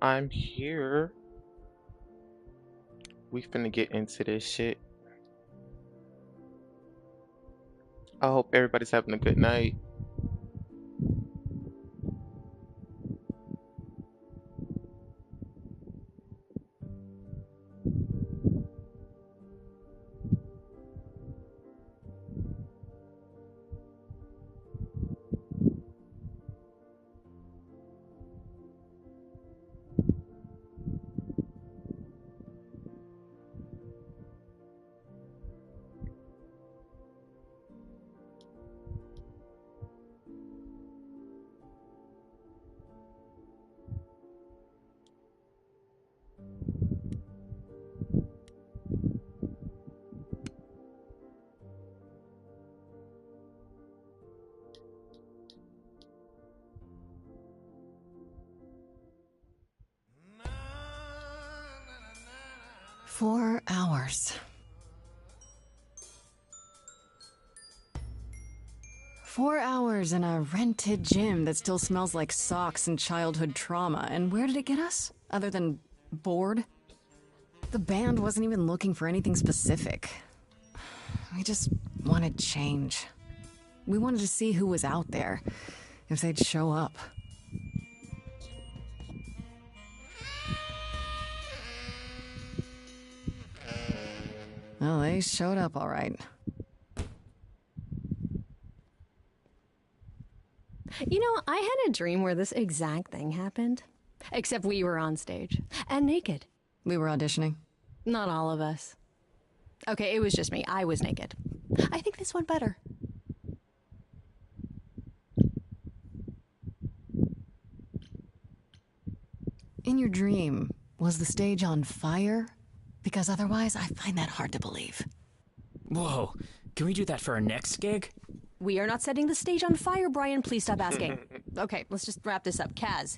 I'm here. We finna get into this shit. I hope everybody's having a good night. 4 hours. 4 hours in a rented gym that still smells like socks and childhood trauma. And where did it get us? Other than bored? The band wasn't even looking for anything specific. We just wanted change. We wanted to see who was out there, if they'd show up. Well, they showed up all right. You know, I had a dream where this exact thing happened. Except we were on stage. And naked. We were auditioning. Not all of us. Okay, it was just me. I was naked. I think this went better. In your dream, was the stage on fire? Because otherwise, I find that hard to believe. Whoa, can we do that for our next gig? We are not setting the stage on fire, Brian. Please stop asking. Okay, let's just wrap this up. Kaz,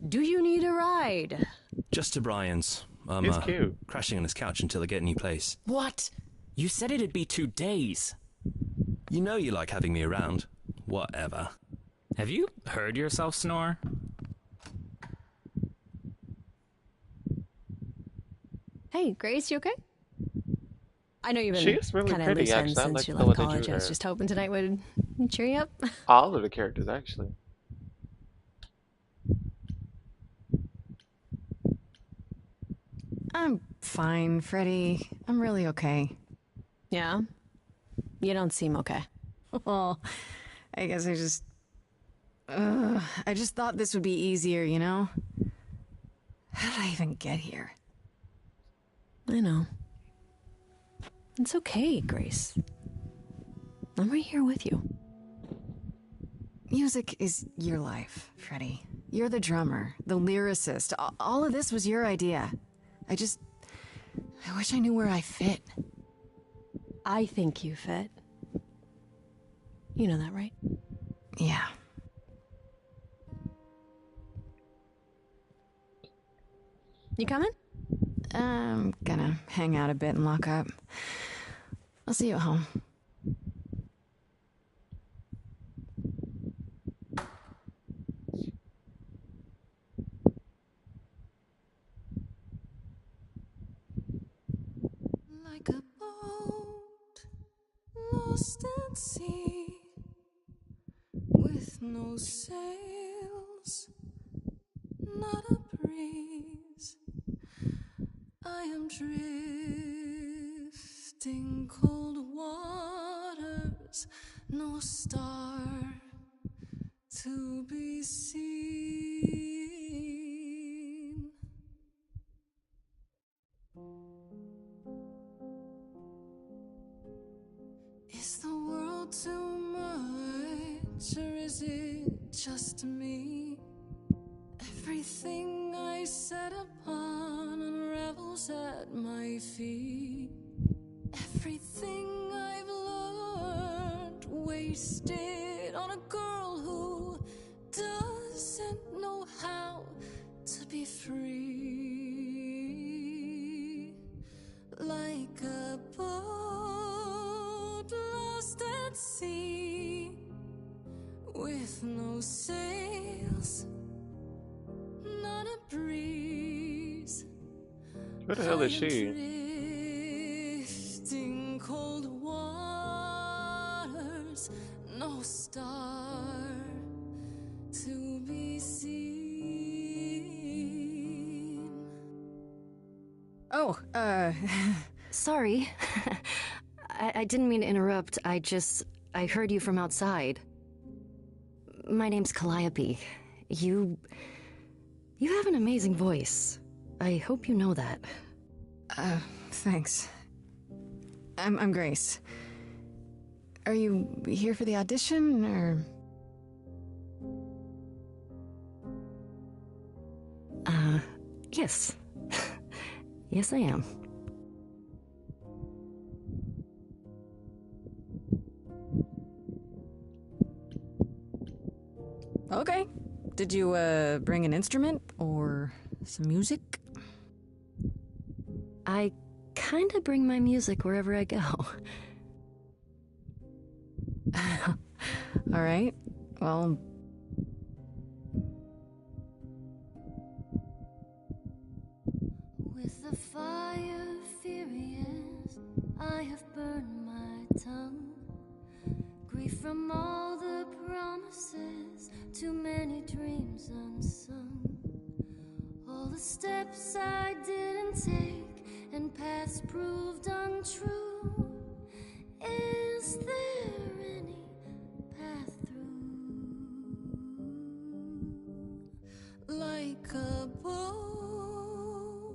do you need a ride? Just to Brian's. I'm He's cute. crashing on his couch until I get a new place. What? You said it'd be 2 days. You know you like having me around. Whatever. Have you heard yourself snore? Hey, Grace, you okay? I know you've She's been really kind of pretty, loose ends actually. I since like you the left color that college. you I was wear. just hoping tonight would cheer you up. All of the characters, actually. I'm fine, Freddie. I'm really okay. Yeah? You don't seem okay. Well, I guess I just thought this would be easier, you know? How did I even get here? I know. It's okay, Grace. I'm right here with you. Music is your life, Freddie. You're the drummer, the lyricist. All of this was your idea. I wish I knew where I fit. I think you fit. You know that, right? Yeah. You coming? I'm gonna hang out a bit and lock up. I'll see you at home. Like a boat lost at sea with no sails, not a breeze. I am drifting cold waters, no star to be seen. Is the world too much, or is it just me? Everything I set upon unravels at my feet. Everything I've learned wasted on a girl who doesn't know how to be free. Like a boat lost at sea with no sails, not a breeze. Who the hell is she? Drifting cold waters, no star to be seen. Oh, Sorry. I didn't mean to interrupt. I heard you from outside. My name's Calliope. You have an amazing voice. I hope you know that. Thanks. I'm Grace. Are you here for the audition, or...? Yes. Yes, I am. Okay. Did you, bring an instrument, or some music? I kinda bring my music wherever I go. Alright. Well... With the fire furious, I have burned my tongue. Grief from all the promises, too many dreams unsung. All the steps I didn't take, and paths proved untrue. Is there any path through? Like a boat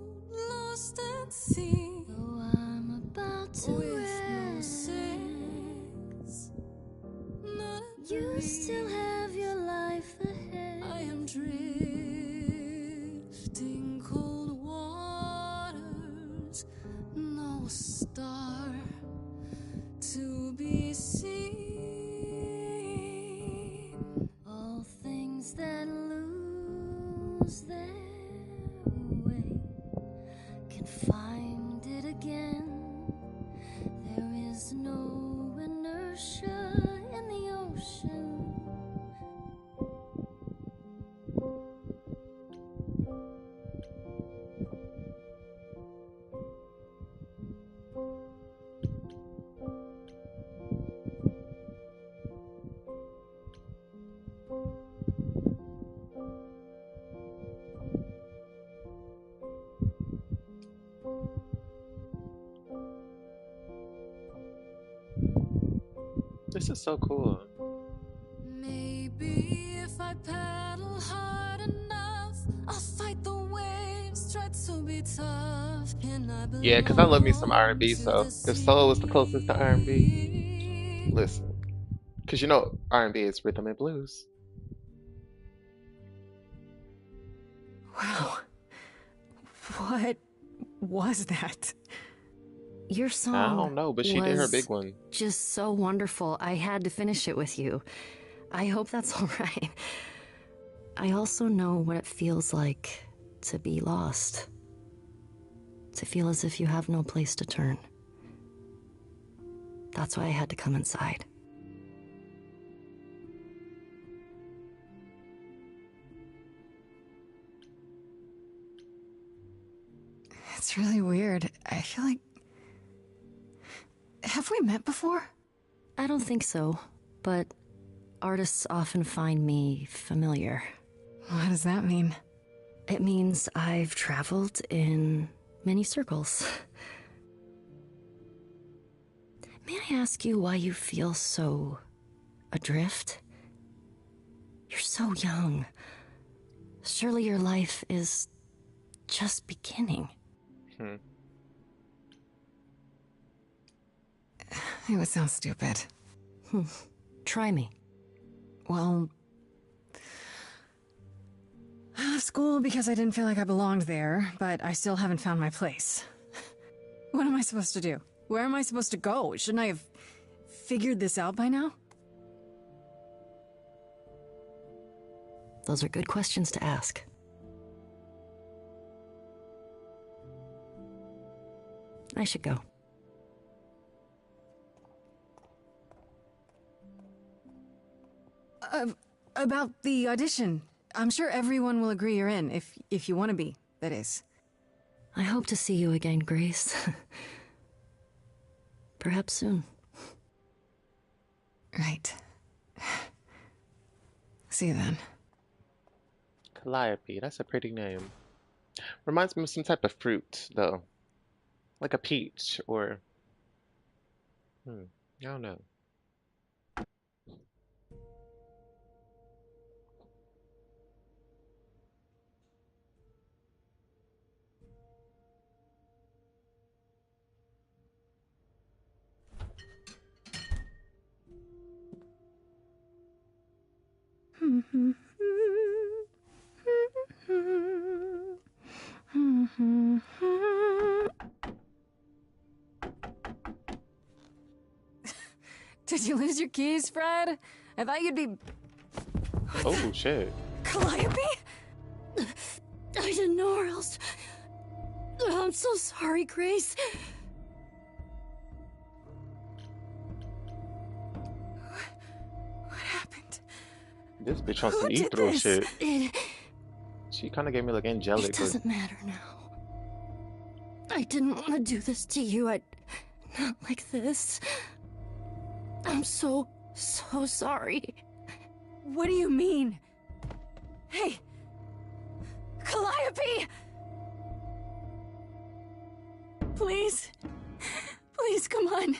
lost at sea, Though I'm about to with no end, sails, not a you breeze. still have your life ahead. I am drifting cold waters, no star to be seen. All things that lose their way can find it again. There is no inertia in the ocean. This is so cool. Maybe if I paddle hard enough, I'll fight the waves, try to be tough. Can I Yeah, because I love me some belong R&B, to so the if soul was the closest to R&B, sea? listen. Because you know R&B is rhythm and blues. Wow. What was that? Your I song don't know, but she did her was big one. just so wonderful. I had to finish it with you. I hope that's all right. I also know what it feels like to be lost. To feel as if you have no place to turn. That's why I had to come inside. It's really weird. I feel like... Have we met before? I don't think so, but artists often find me familiar. What does that mean? It means I've traveled in many circles. May I ask you why you feel so adrift? You're so young. Surely your life is just beginning. Hmm. It would sound stupid. Try me. Well... I left school because I didn't feel like I belonged there, but I still haven't found my place. What am I supposed to do? Where am I supposed to go? Shouldn't I have figured this out by now? Those are good questions to ask. I should go. About the audition. I'm sure everyone will agree you're in, if you want to be, that is. I hope to see you again, Grace. Perhaps soon. Right. See you then. Calliope, that's a pretty name. Reminds me of some type of fruit, though. Like a peach, or... I don't know. Did you lose your keys, Fred? I thought you'd be... Oh, shit. Calliope? I didn't know or else. I'm so sorry, Grace. What happened? This bitch on Who some did e-throw this? shit. It She kind of gave me like angelic. doesn't matter now. I didn't want to do this to you. Not like this. I'm so sorry. What do you mean? Hey! Calliope! Please? Please, come on.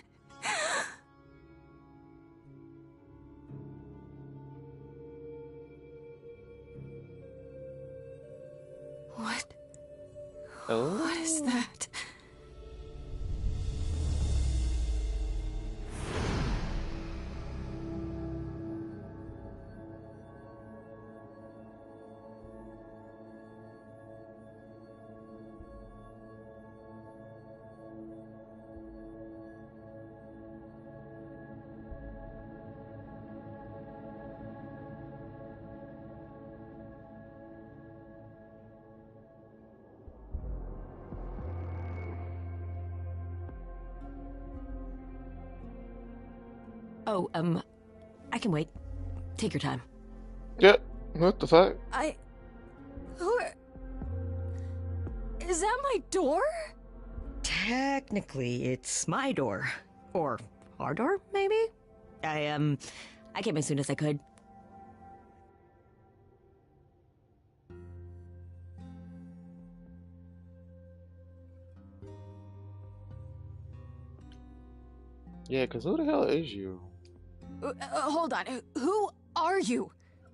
What? Oh. What is that? Oh, I can wait. Take your time. Yep. What the fuck? Who are... Is that my door? Technically, it's my door. Or our door, maybe? I came as soon as I could. Yeah, because who the hell is you? Hold on. Who are you?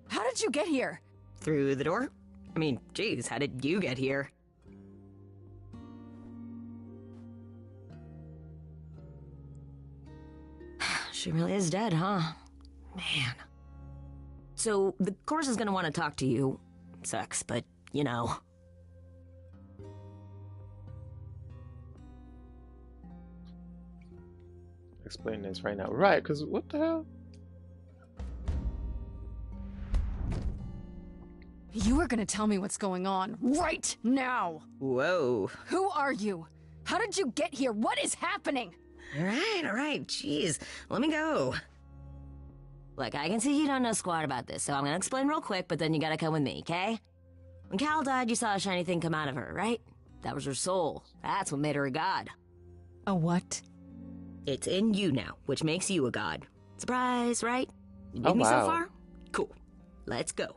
How did you get here? Through the door? I mean, geez, how did you get here? She really is dead, huh? Man. So, the course is gonna want to talk to you. Sucks, but, you know. Explain this right now. Right, because what the hell? You are gonna tell me what's going on right now. Whoa. Who are you? How did you get here? What is happening? Alright, jeez. Let me go. Look, I can see you don't know squat about this, so I'm gonna explain real quick, but then you gotta come with me, okay? When Cal died, you saw a shiny thing come out of her, right? That was her soul. That's what made her a god. A what? It's in you now, which makes you a god. Surprise, right? You Oh, dig me so wow. far? Cool. Let's go.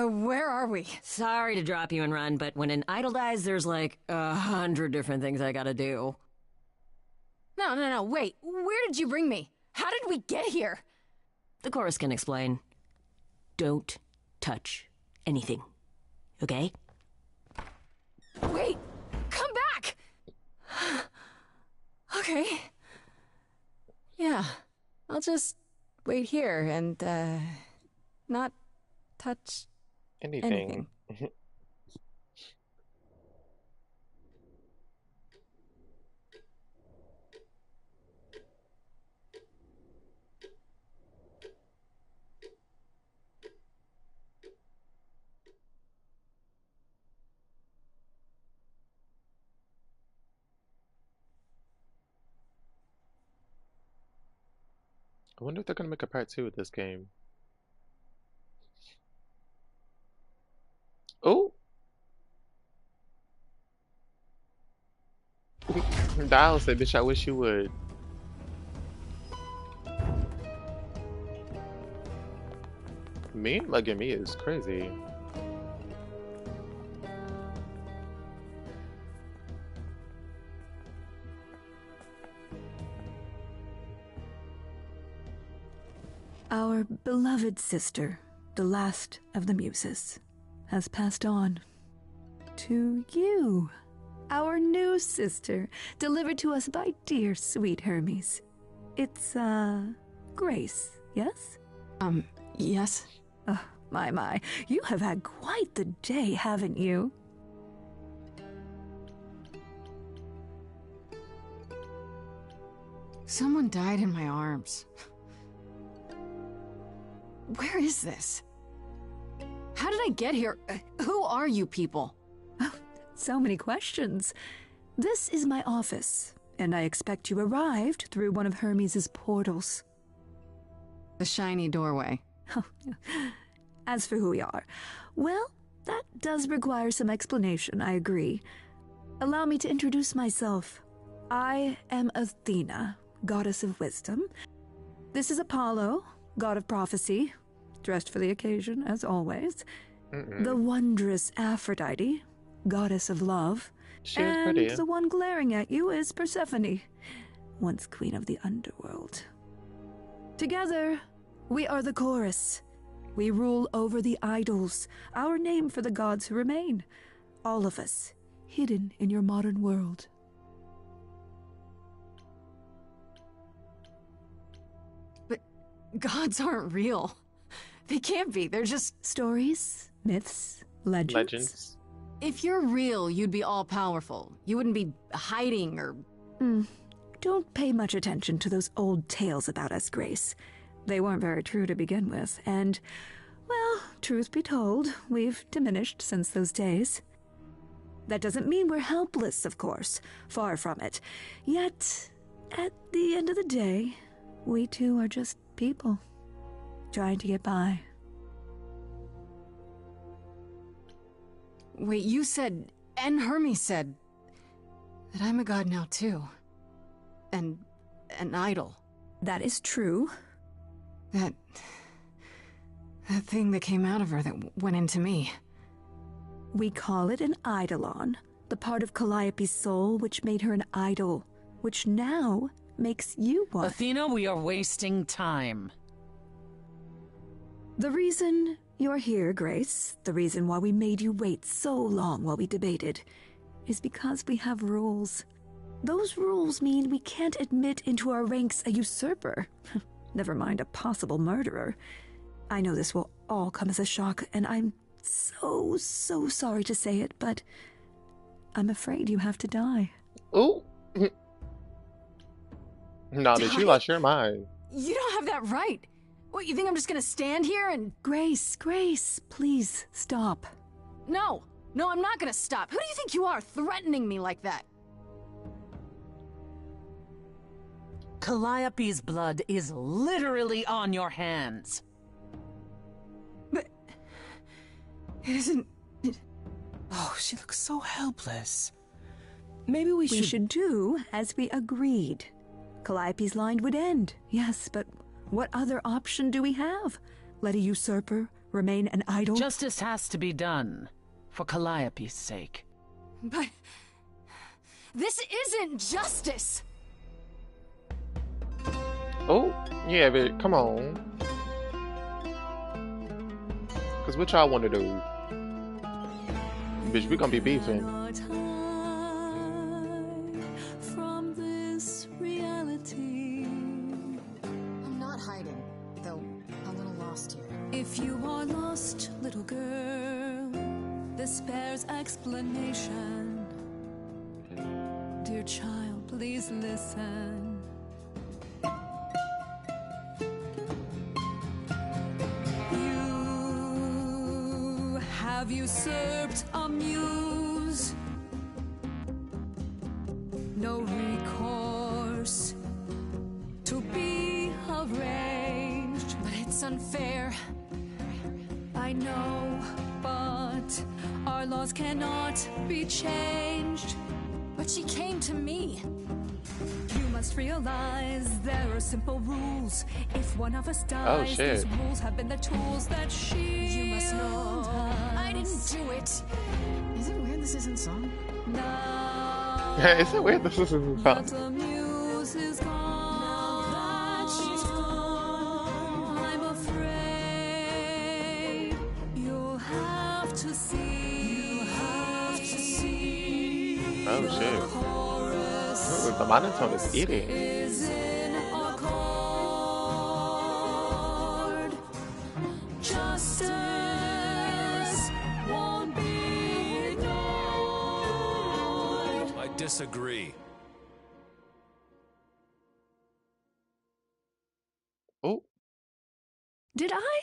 Where are we? Sorry to drop you and run, but when an idol dies, there's like 100 different things I gotta do. No, wait. Where did you bring me? How did we get here? The chorus can explain. Don't touch anything. Okay? Wait! Come back! Okay. Yeah. I'll just wait here and, not touch Anything. anything. I wonder if they're gonna make a part 2 of this game. Oh! Dial said, bitch, I wish you would. Me? Mugging me is crazy. Our beloved sister, the last of the muses, has passed on to you, our new sister, delivered to us by dear sweet Hermes. It's, Grace, yes? Yes? Oh, my, you have had quite the day, haven't you? Someone died in my arms. Where is this? How did I get here? Who are you people? Oh, so many questions. This is my office, and I expect you arrived through one of Hermes' portals. The shiny doorway. As for who we are, well, that does require some explanation, I agree. Allow me to introduce myself. I am Athena, goddess of wisdom. This is Apollo, god of prophecy, dressed for the occasion, as always. The wondrous Aphrodite, goddess of love. She is and pretty. the one glaring at you is Persephone, once queen of the underworld. Together, we are the chorus. We rule over the idols, our name for the gods who remain. All of us, hidden in your modern world. But gods aren't real. They can't be. They're just... Stories, myths, legends. Legends. If you're real, you'd be all-powerful. You wouldn't be hiding or... Don't pay much attention to those old tales about us, Grace. They weren't very true to begin with, and, well, truth be told, we've diminished since those days. That doesn't mean we're helpless, of course. Far from it. Yet, at the end of the day, we too are just people, trying to get by. Wait, you said, and Hermes said, that I'm a god now too. And an idol. That is true. That thing that came out of her that went into me. We call it an eidolon, the part of Calliope's soul which made her an idol, which now makes you one. Athena, we are wasting time. The reason you're here, Grace, the reason why we made you wait so long while we debated, is because we have rules. Those rules mean we can't admit into our ranks a usurper. Never mind a possible murderer. I know this will all come as a shock, and I'm so sorry to say it, but I'm afraid you have to die. Ooh. No, that you lost your mind. You don't have that right. What, you think I'm just gonna stand here and... Grace, please stop. No, I'm not gonna stop. Who do you think you are, threatening me like that? Calliope's blood is literally on your hands. But... it isn't... Oh, she looks so helpless. Maybe we We should do as we agreed. Calliope's line would end, yes, but what other option do we have? Let a usurper remain an idol? Justice has to be done, for Calliope's sake. But... this isn't justice! Oh, yeah, but come on. Cause what y'all wanna do? Bitch, we gonna be beefing. From this reality. I'm not hiding, though a little lost here. If you are lost, little girl, this bears explanation. Dear child, please listen. You have usurped a muse. No recourse to be a rain. unfair. I know, but our laws cannot be changed. But she came to me. You must realize there are simple rules. If one of us dies, shit. these rules have been the tools that shield You must know I didn't us. do it. Is it weird this isn't song? Now Is it weird this isn't fun? that the muse is gone, that she's gone, I'm afraid you'll have to see. Oh shit. Ooh, the monotone is eating. Is in accord. Justice won't be ignored. I disagree. Oh, Did I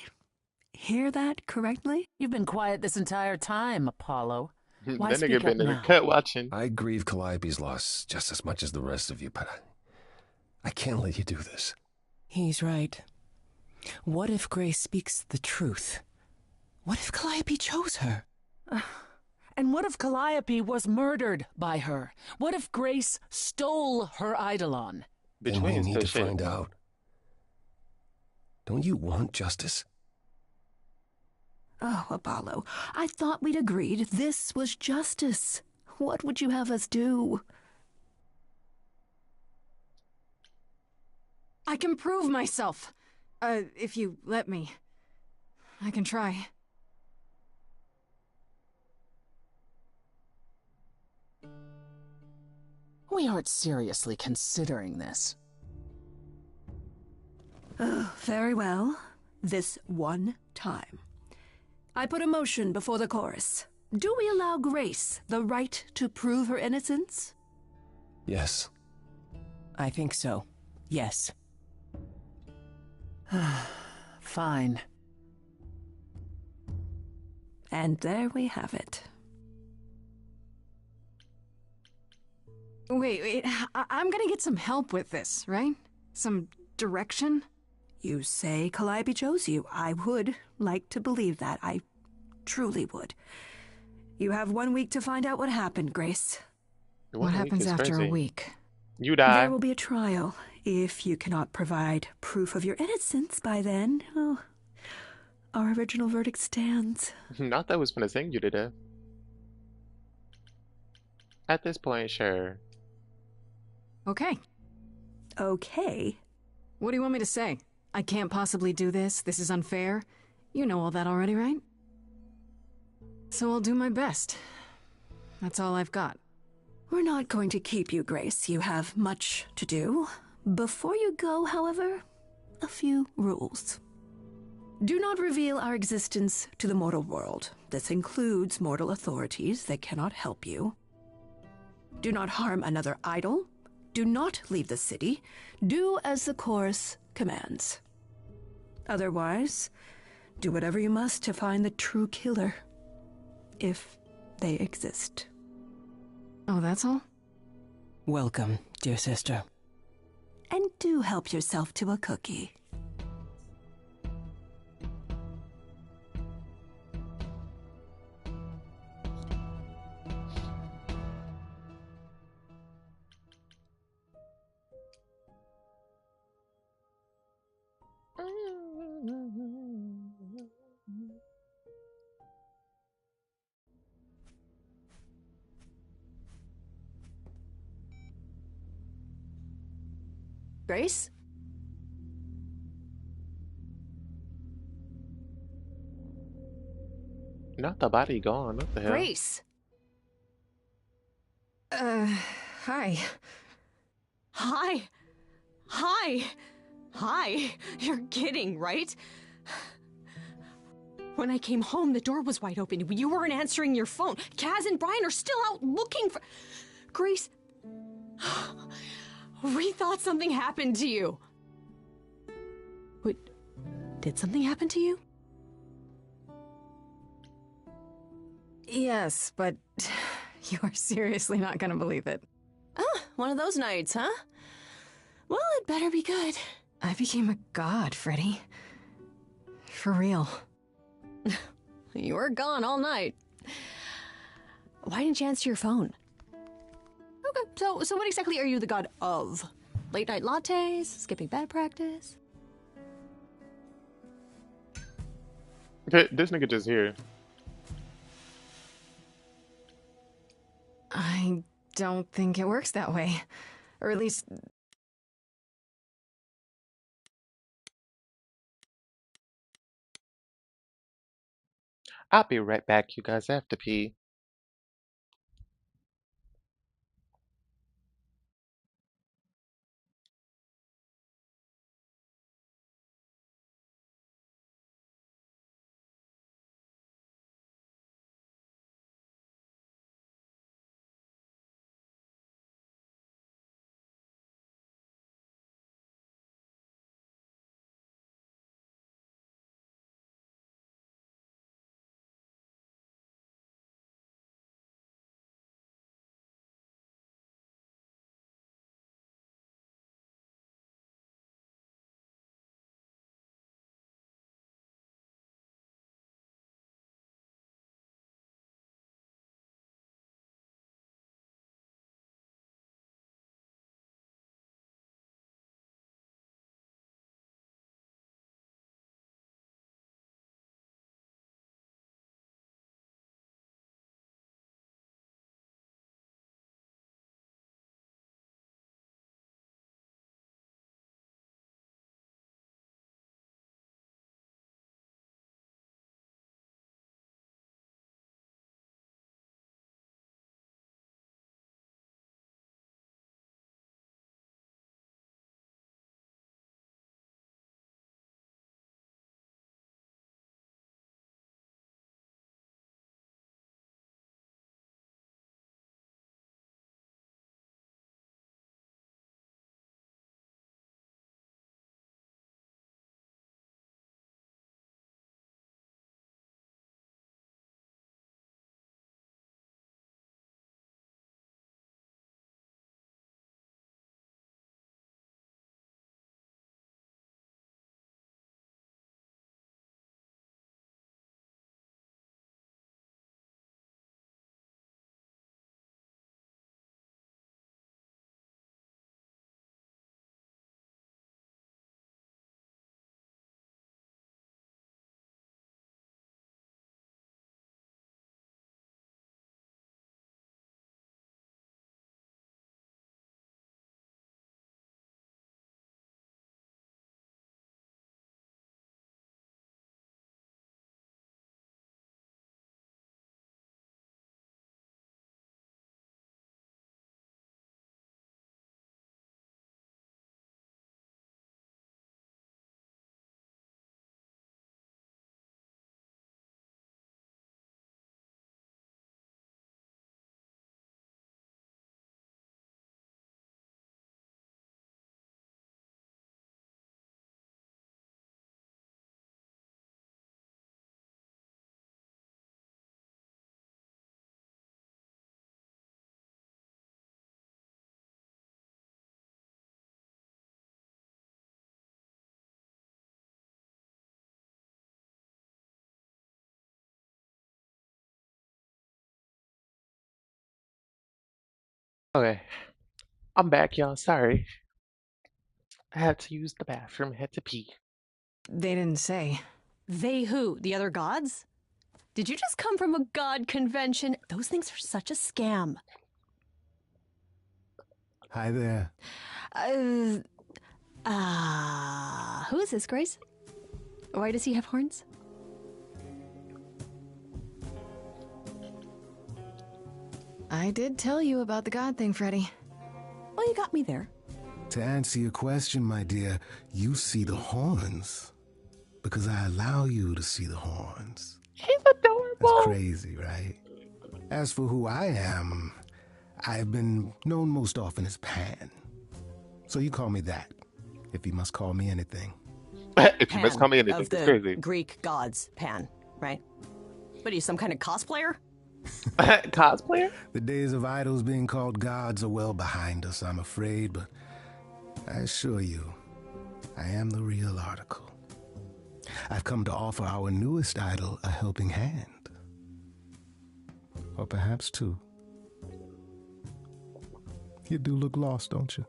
hear that correctly? You've been quiet this entire time, Apollo. Why that speak nigga up been in the now? cut watching. I grieve Calliope's loss just as much as the rest of you, but I can't let you do this. He's right. What if Grace speaks the truth? What if Calliope chose her? And what if Calliope was murdered by her? What if Grace stole her Eidolon? Then we Between need to still shit. find out. Don't you want justice? Oh, Apollo, I thought we'd agreed this was justice. What would you have us do? I can prove myself. If you let me. I can try. We aren't seriously considering this. Oh, very well. This one time. I put a motion before the chorus. Do we allow Grace the right to prove her innocence? Yes. I think so. Yes. Fine. And there we have it. Wait, I'm gonna get some help with this, right? Some direction? You say Calliope chose you. I would like to believe that. I truly would. You have 1 week to find out what happened, Grace. What happens after a week? You die. There will be a trial. If you cannot provide proof of your innocence by then, oh, our original verdict stands. Not that I was gonna sing you to death. At this point, sure. Okay. Okay. What do you want me to say? I can't possibly do this. This is unfair. You know all that already, right? So I'll do my best. That's all I've got. We're not going to keep you, Grace. You have much to do. Before you go, however, a few rules. Do not reveal our existence to the mortal world. This includes mortal authorities that cannot help you. Do not harm another idol. Do not leave the city. Do as the chorus commands. Otherwise, do whatever you must to find the true killer. If they exist. Oh, that's all? Welcome, dear sister. And do help yourself to a cookie. Grace? Not the body gone. What the hell? Grace! Hi. Hi. Hi. Hi. You're kidding, right? When I came home, the door was wide open. You weren't answering your phone. Kaz and Brian are still out looking for... Grace... We thought something happened to you. Wait, did something happen to you? Yes, but you are seriously not gonna believe it. Ah, one of those nights, huh? Well, it better be good. I became a god, Freddy. For real. You were gone all night. Why didn't you answer your phone? Okay, so what exactly are you the god of? Late night lattes? Skipping bad practice? This nigga just here. I don't think it works that way. Or at least... I'll be right back, you guys. I have to pee. Okay, I'm back, y'all. Sorry. I had to use the bathroom. I had to pee. They didn't say. They who? The other gods? Did you just come from a god convention? Those things are such a scam. Hi there. Who is this, Grace? Why does he have horns? I did tell you about the god thing, Freddy. Well, you got me there. To answer your question, my dear, you see the horns. Because I allow you to see the horns. He's adorable. That's crazy, right? As for who I am, I've been known most often as Pan. So you call me that, if you must call me anything. If you must call me anything, Of it's the crazy. Greek gods, Pan, right? What are you, some kind of cosplayer? Cosplayer? The days of idols being called gods are well behind us, I'm afraid, but I assure you, I am the real article. I've come to offer our newest idol a helping hand. Or perhaps two. You do look lost, don't you?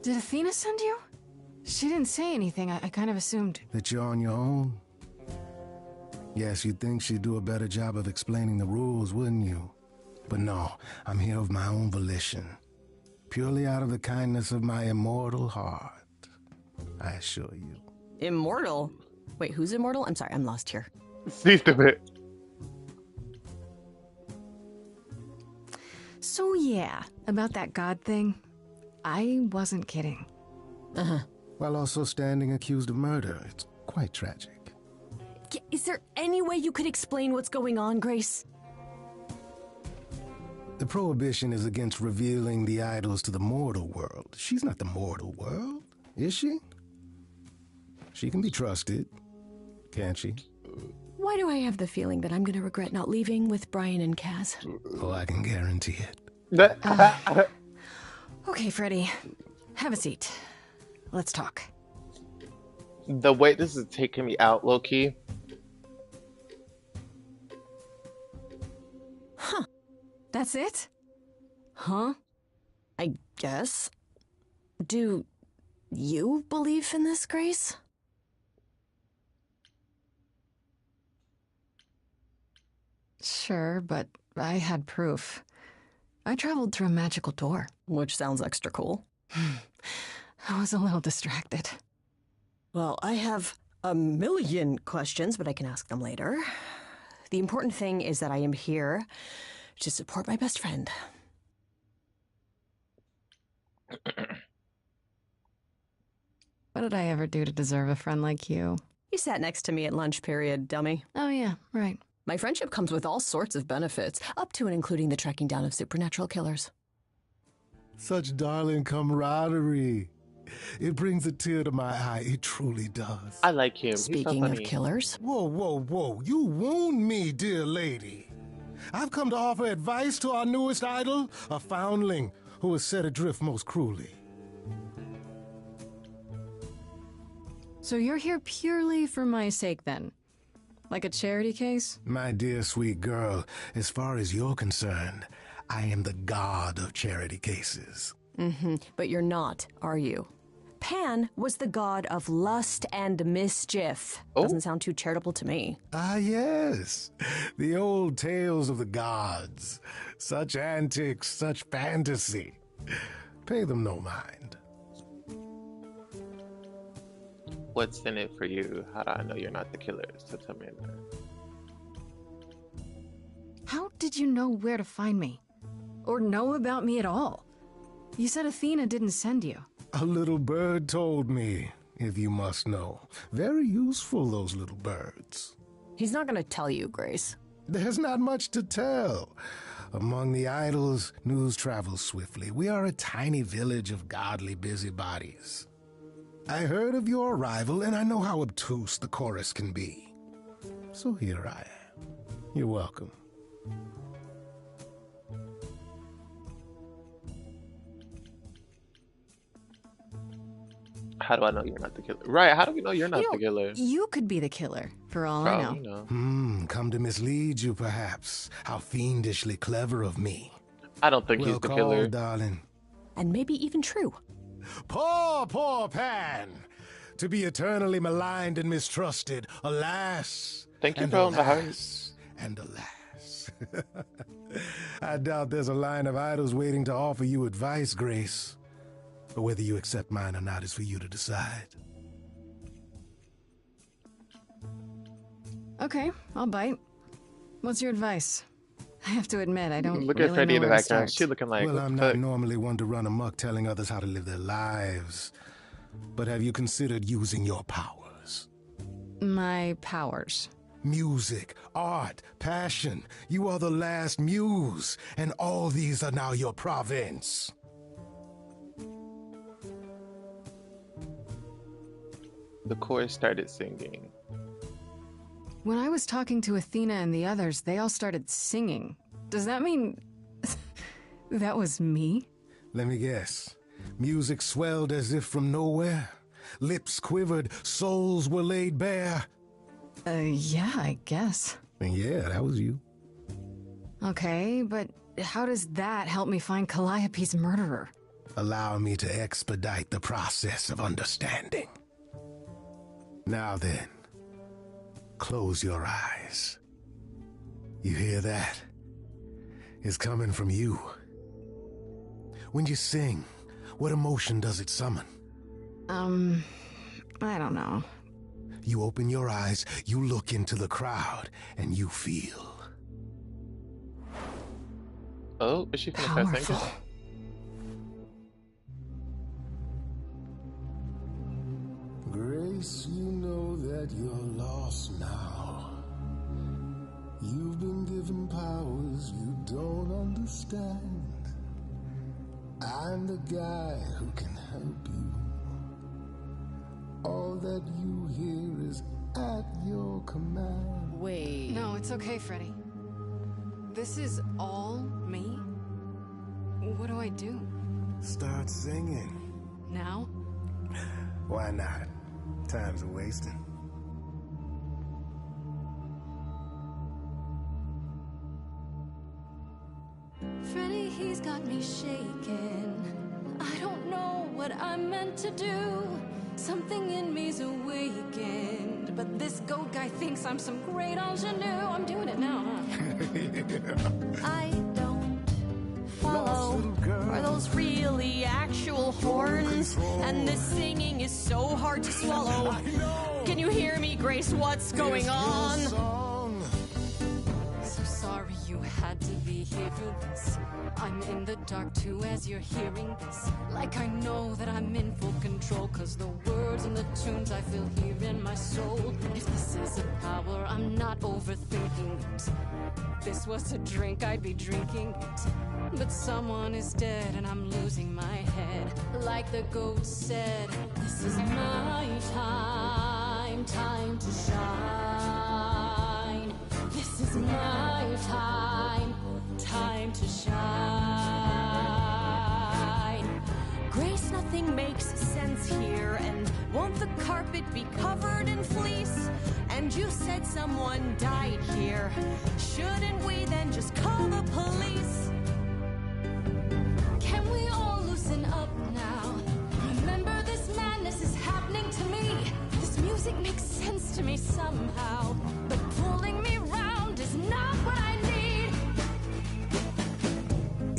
Did Athena send you? She didn't say anything. I kind of assumed. That you're on your own? Yes, you'd think she'd do a better job of explaining the rules, wouldn't you? But no, I'm here of my own volition. Purely out of the kindness of my immortal heart. I assure you. Immortal? Wait, who's immortal? I'm sorry, I'm lost here. See, stupid. So yeah, about that god thing, I wasn't kidding. While also standing accused of murder. It's quite tragic. Is there any way you could explain what's going on, Grace? The prohibition is against revealing the idols to the mortal world. She's not the mortal world, is she? She can be trusted, can't she? Why do I have the feeling that I'm gonna regret not leaving with Brian and Kaz? Oh, I can guarantee it. Okay, Freddy. Have a seat. Let's talk. The way this is taking me out, low-key. Huh. That's it? Huh? I guess. Do you believe in this, Grace? Sure, but I had proof. I traveled through a magical door. Which sounds extra cool. I was a little distracted. Well, I have a million questions, but I can ask them later. The important thing is that I am here to support my best friend. What did I ever do to deserve a friend like you? You sat next to me at lunch period, dummy. Oh yeah, right. My friendship comes with all sorts of benefits, up to and including the tracking down of supernatural killers. Such darling camaraderie. It brings a tear to my eye. It truly does. I like him. Speaking of killers. Whoa, whoa, whoa. You wound me, dear lady. I've come to offer advice to our newest idol, a foundling who was set adrift most cruelly. So you're here purely for my sake, then? Like a charity case? My dear sweet girl, as far as you're concerned, I am the god of charity cases. But you're not, are you? Pan was the god of lust and mischief. Doesn't sound too charitable to me. Ah, yes. The old tales of the gods. Such antics, such fantasy. Pay them no mind. What's in it for you? How do I know you're not the killer? So tell me that. How did you know where to find me? Or know about me at all? You said Athena didn't send you. A little bird told me, if you must know. Very useful, those little birds. He's not gonna tell you, Grace. There's not much to tell. Among the idols, news travels swiftly. We are a tiny village of godly busybodies. I heard of your arrival, and I know how obtuse the chorus can be. So here I am. You're welcome. How do I know you're not the killer? Right, how do we know you're not the killer? You could be the killer, for all I know. You know. Come to mislead you, perhaps. How fiendishly clever of me. I don't think he's the killer. Darling. And maybe even true. Poor, poor Pan! To be eternally maligned and mistrusted. Alas! Thank you for all the heart. And alas. I doubt there's a line of idols waiting to offer you advice, Grace. But whether you accept mine or not is for you to decide. Okay, I'll bite. What's your advice? I have to admit, I don't Look really at Freddie in know the where to background. start. She looking like, well, I'm not normally one to run amok telling others how to live their lives. But have you considered using your powers? My powers? Music, art, passion. You are the last muse, and all these are now your province. The chorus started singing. When I was talking to Athena and the others, they all started singing. Does that mean That was me? Let me guess. Music swelled as if from nowhere. Lips quivered, souls were laid bare. Yeah, I guess. And yeah, that was you. Okay, but how does that help me find Calliope's murderer? Allow me to expedite the process of understanding. Now then, close your eyes. You hear that? It's coming from you. When you sing, what emotion does it summon? I don't know. You open your eyes, you look into the crowd, and you feel. Oh, is she gonna start singing? Powerful. Grace, you know that you're lost now. You've been given powers you don't understand. I'm the guy who can help you. All that you hear is at your command. Wait. No, it's okay, Freddy. This is all me? What do I do? Start singing. Now? Why not? Time's a wasting. Freddy, he's got me shaking. I don't know what I'm meant to do. Something in me's awakened. But this goat guy thinks I'm some great ingenue. I'm doing it now, huh? I don't follow. Are those really actual horns? And this singing is so hard to swallow. Can you hear me, Grace? What's going on? So sorry you had to be here for this. I'm in the dark too as you're hearing this. Like I know that I'm in full control. Cause the words and the tunes I feel here in my soul. If this is a power, I'm not overthinking it. If this was a drink, I'd be drinking it. But someone is dead and I'm losing my head. Like the goat said, this is my time, time to shine. This is my time, time to shine. Grace, nothing makes sense here. And won't the carpet be covered in fleece? And you said someone died here. Shouldn't we then just call the police? Can we all loosen up now? Remember, this madness is happening to me. This music makes sense to me somehow. But pulling me round is not what I need.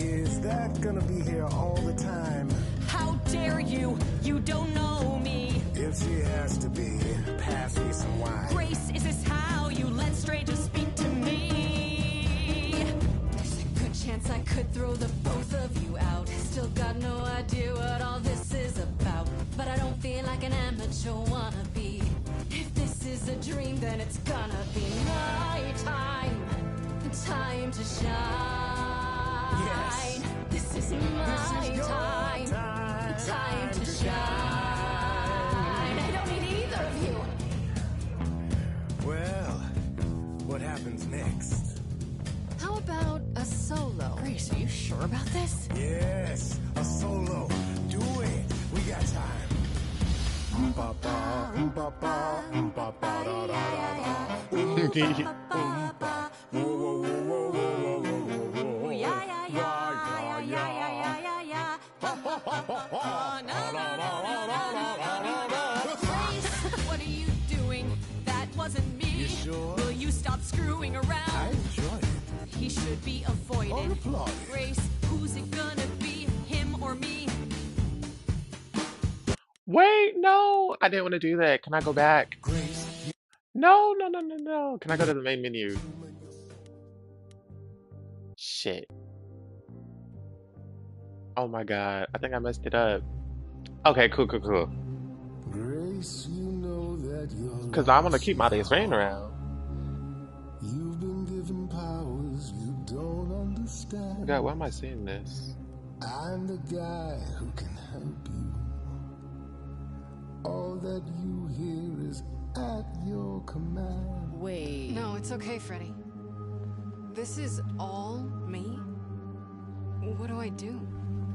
Is that gonna be here all the time? How dare you? You don't know me. If she has to be, pass me some wine. Grace, is this how you let strangers speak to me? There's a good chance I could throw the both of you out. Still got no idea what all this is about. But I don't feel like an amateur wannabe. If this is a dream, then it's gonna be my time. Time to shine. Yes. This is my time. Time to shine. I don't need either of you. Well, what happens next? How about a solo? Grace, are you sure about this? Yes, a solo. Do it. We got time. Ba-ba, ba-ba, ba-ba, da, da, da, da. Whoa, whoa, whoa, whoa, whoa, whoa, whoa, whoa. Yeah, yeah, yeah, yeah, yeah, yeah, yeah, yeah. Grace, what are you doing? That wasn't me. You sure? Will you stop screwing around? I enjoy it. He should be avoided. Applauded. Grace, who's it gonna be? Him or me? Wait, no, I didn't want to do that. Can I go back? Grace. No, no, no, no, no. Can I go to the main menu? Shit. Oh my god, I think I messed it up. Okay, cool, cool, cool. Grace, you know that you're Because I want to keep my best friend around. You've been given powers you don't understand. God, why am I seeing this? I'm the guy who can help you. All that you hear is at your command. Wait. No, it's okay, Freddy. This is all me? What do I do?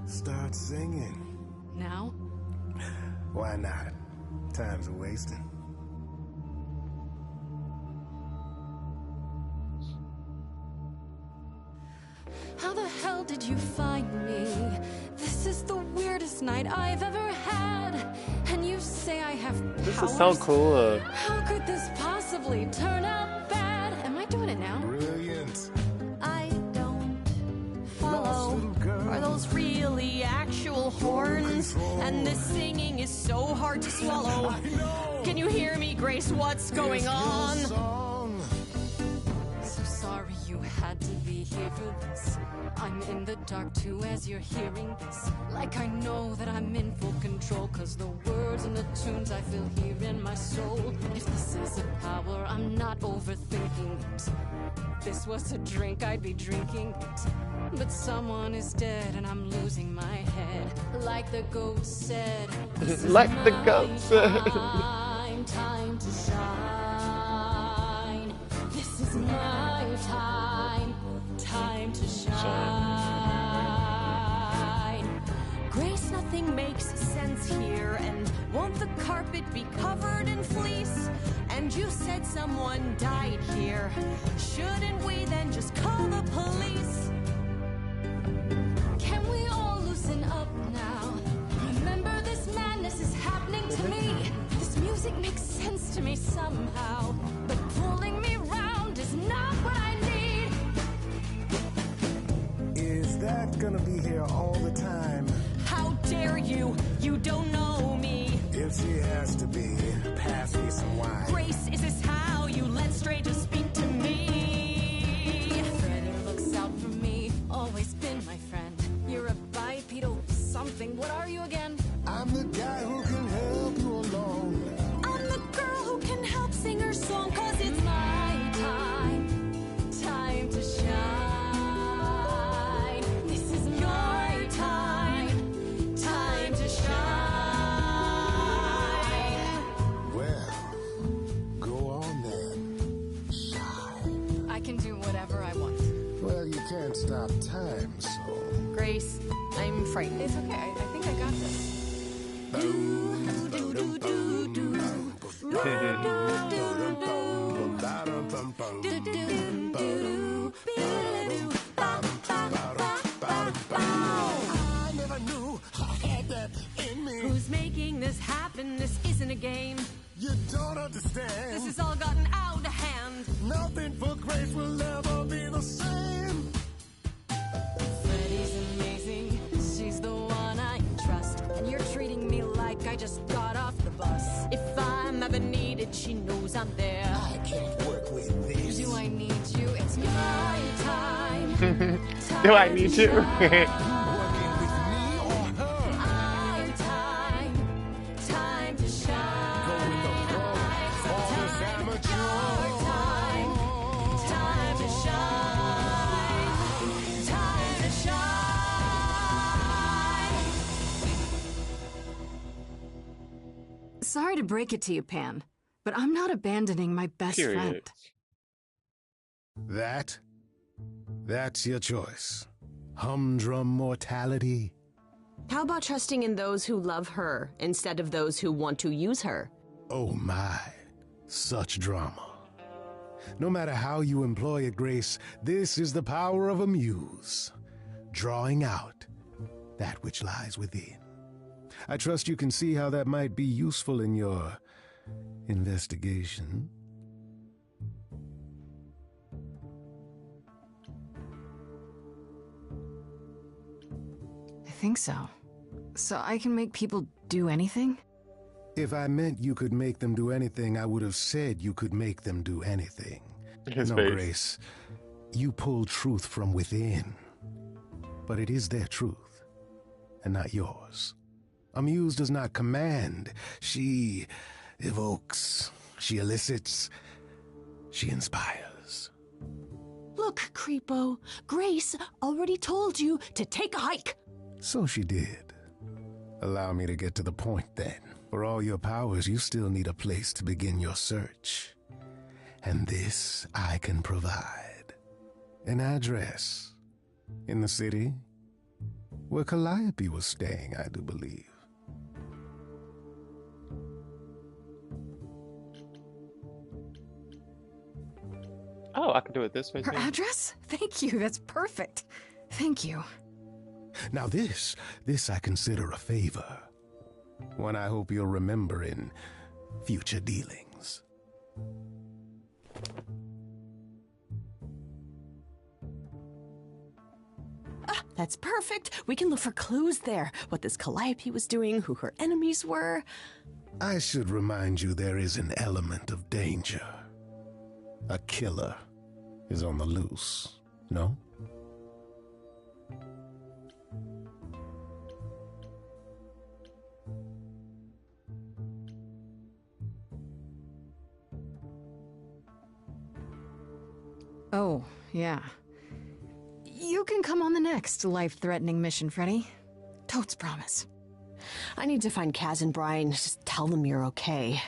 Start singing. Now? Why not? Time's a wasting. How the hell did you find me? This is the weirdest night I've ever had. And you say I have powers? This is so cool. How could this possibly turn out bad? Am I doing it now? Brilliant. I don't follow. Are those really actual horns? And this singing is so hard to swallow. Can you hear me, Grace? What's going on? So sorry you had to be here for this. I'm in the dark too as you're hearing this. Like I know that I'm in full control, cause the words and the tunes I feel here in my soul. If this is a power, I'm not overthinking it. If this was a drink, I'd be drinking it. But someone is dead and I'm losing my head. Like the goat said, this is Like the my goat said. time to shine. This is my time to shine. Grace, nothing makes sense here. And won't the carpet be covered in fleece? And you said someone died here. Shouldn't we then just call the police? Can we all loosen up now? Remember, this madness is happening to me. This music makes sense to me somehow. But pulling me round is not what I need. Is that gonna be here all the time? How dare you? You don't know me. If she has to be, pass me some wine. Grace, is this how you let strangers speak to me? Freddie looks out for me, always been my friend. You're a bipedal something. What are you again? I'm the guy who can help you along. I'm the girl who can help sing her song, cause it's my time to shine. This is my time to shine. Well, go on then. Shine. I can do whatever I want. Well, you can't stop time, so... Grace, I'm frightened. It's okay. I think I got this. I never knew I had that in me. Who's making this happen? This isn't a game. You don't understand. This has all gotten out of hand. Nothing for Grace will ever be the same. Freddie's amazing. She's the one I trust. And you're treating me like I just got off the bus. If I'm ever needed, she knows I'm there. I can't work with this. Do I need you? It's my time. Do I need you? Working with me or her? Time to shine. Go with the flow. All this amateur. Time to shine. Time to shine. Sorry to break it to you, Pan, but I'm not abandoning my best friend. That's your choice. Humdrum mortality. How about trusting in those who love her instead of those who want to use her? Oh my, such drama. No matter how you employ it, Grace, this is the power of a muse, drawing out that which lies within. I trust you can see how that might be useful in your investigation. I think so. So I can make people do anything? If I meant you could make them do anything, I would have said you could make them do anything. His no, face. Grace, you pull truth from within. But it is their truth, and not yours. A muse does not command. She evokes, she elicits, she inspires. Look, Creepo, Grace already told you to take a hike. So she did. Allow me to get to the point then. For all your powers, you still need a place to begin your search. And this I can provide. An address. In the city, where Calliope was staying, I do believe. Oh, I can do it this way Her too. address? Thank you, that's perfect. Thank you. Now this I consider a favor. One I hope you'll remember in future dealings. That's perfect. We can look for clues there. What this Calliope was doing, who her enemies were. I should remind you there is an element of danger. A killer is on the loose, no? Oh, yeah. You can come on the next life-threatening mission, Freddy. Totes promise. I need to find Kaz and Brian. Just tell them you're okay.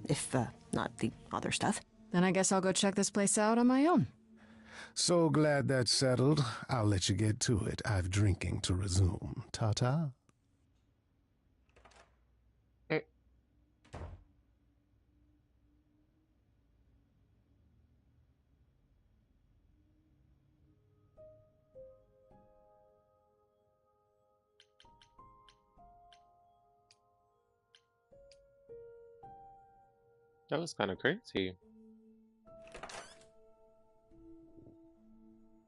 If, not the other stuff. Then I guess I'll go check this place out on my own. So glad that's settled. I'll let you get to it. I've drinking to resume. Ta-ta. That was kind of crazy.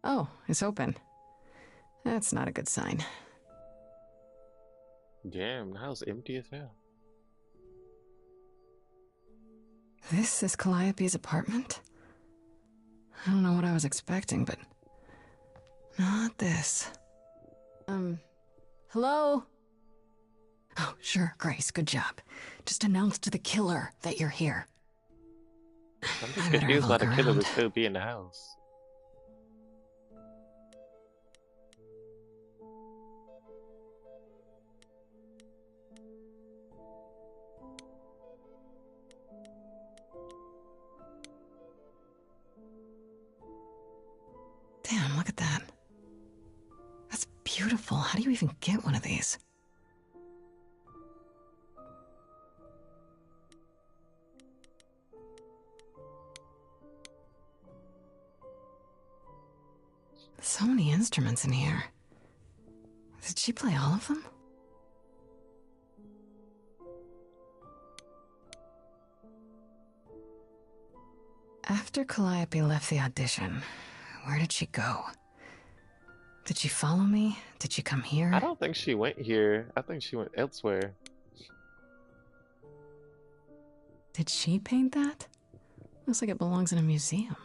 Oh, it's open. That's not a good sign. Damn, the house empty as hell. This is Calliope's apartment? I don't know what I was expecting, but not this. Hello? Oh, sure, Grace, good job. Just announce to the killer that you're here. I'm just confused why the killer would still be in the house. Damn, look at that. That's beautiful. How do you even get one of these? So many instruments in here. Did she play all of them? After Calliope left the audition, where did she go? Did she follow me? Did she come here? I don't think she went here. I think she went elsewhere. Did she paint that? Looks like it belongs in a museum.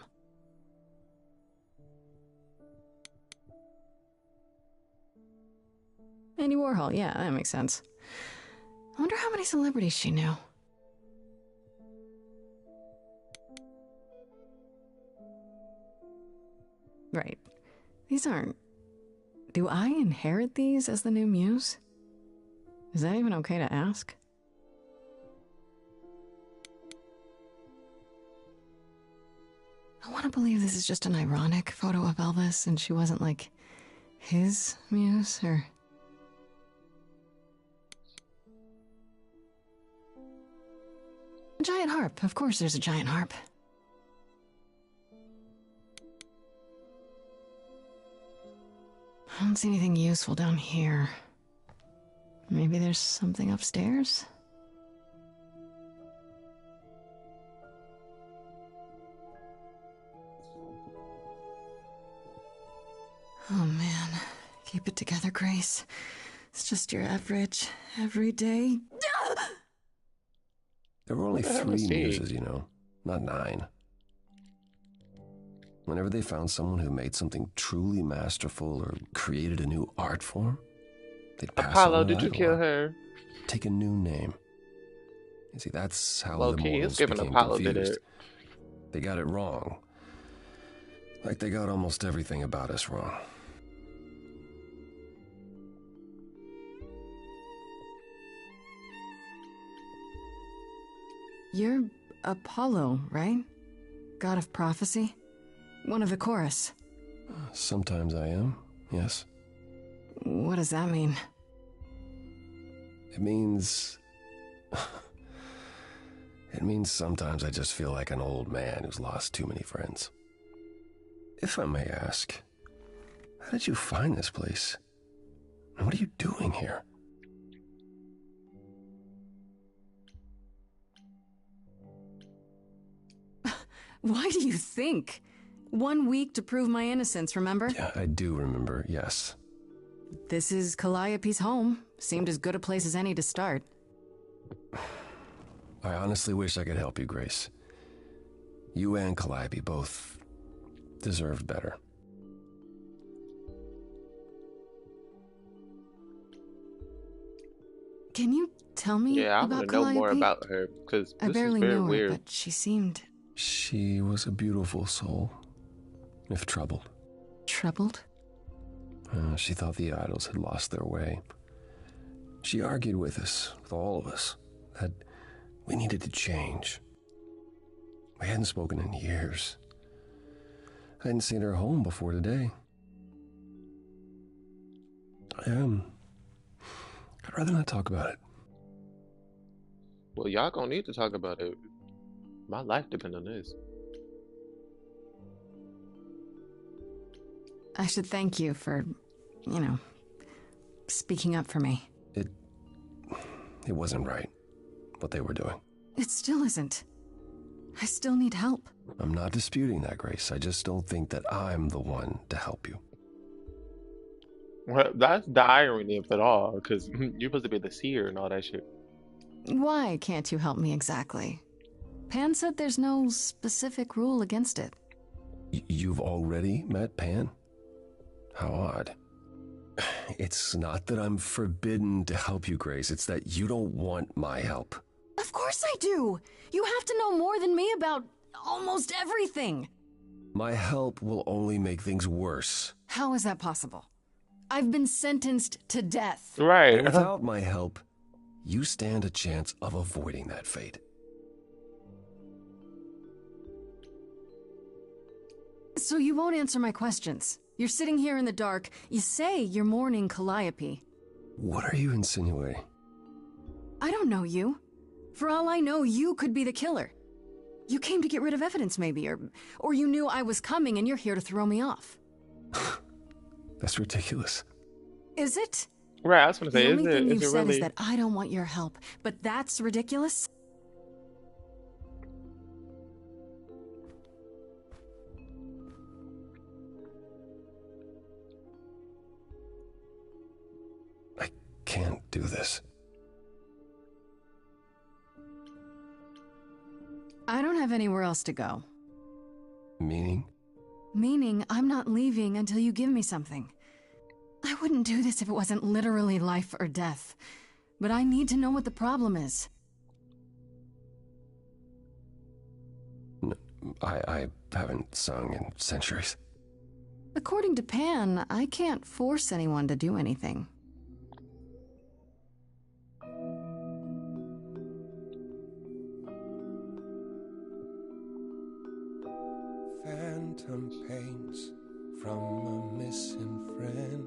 Andy Warhol, yeah, that makes sense. I wonder how many celebrities she knew. Right. These aren't... Do I inherit these as the new muse? Is that even okay to ask? I want to believe this is just an ironic photo of Elvis and she wasn't like his muse or... A giant harp. Of course there's a giant harp. I don't see anything useful down here. Maybe there's something upstairs? Oh man, keep it together, Grace. It's just your average, everyday... There were only 3 muses, you know, not 9. Whenever they found someone who made something truly masterful or created a new art form, they'd pass Apollo, on did you kill her? Take a new name. You see, that's how Low the key, mortals it's given became Apollo did confused. it. They got it wrong. Like they got almost everything about us wrong. You're Apollo, right? God of prophecy? One of the chorus. Sometimes I am, yes. What does that mean? It means... It means sometimes I just feel like an old man who's lost too many friends. If I may ask, how did you find this place? And what are you doing here? Why do you think? 1 week to prove my innocence, remember? Yeah, I do remember, yes. This is Calliope's home. Seemed as good a place as any to start. I honestly wish I could help you, Grace. You and Calliope both deserved better. Can you tell me Yeah, I about want to know Calliope? more about her because I this is barely very knew her, weird. but she seemed She was a beautiful soul, if troubled. troubled. She thought the idols had lost their way. She argued with us, with all of us, that we needed to change. We hadn't spoken in years. I hadn't seen her home before today. I'd rather not talk about it. Well, y'all gonna need to talk about it. My life depends on this. I should thank you for, speaking up for me. It wasn't right, what they were doing. It still isn't. I still need help. I'm not disputing that, Grace. I just don't think that I'm the one to help you. Well, that's the irony of it all, because you're supposed to be the seer and all that shit. Why can't you help me exactly? Pan said there's no specific rule against it. You've already met Pan? How odd. It's not that I'm forbidden to help you, Grace. It's that you don't want my help. Of course I do! You have to know more than me about almost everything! My help will only make things worse. How is that possible? I've been sentenced to death. Right. And without my help, you stand a chance of avoiding that fate. So you won't answer my questions. You're sitting here in the dark. You say you're mourning Calliope. What are you insinuating? I don't know you. For all I know, you could be the killer. You came to get rid of evidence, maybe, or you knew I was coming and you're here to throw me off. That's ridiculous. Is it? Right, I was gonna say, The only thing is you've it said really? is that I don't want your help, but that's ridiculous? I can't do this. I don't have anywhere else to go. Meaning? Meaning I'm not leaving until you give me something. I wouldn't do this if it wasn't literally life or death. But I need to know what the problem is. I haven't sung in centuries. According to Pan, I can't force anyone to do anything. Phantom pains from a missing friend,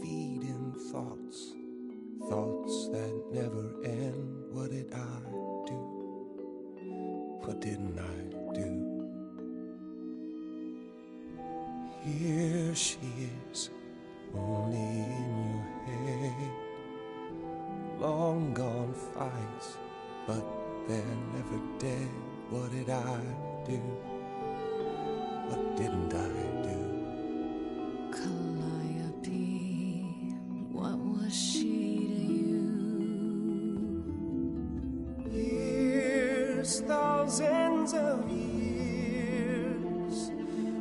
feeding thoughts, thoughts that never end. What did I do? What didn't I do? Here she is, only in your head. Long gone fights, but they're never dead. What did I do? What didn't I do? Calliope, what was she to you? Years, thousands of years,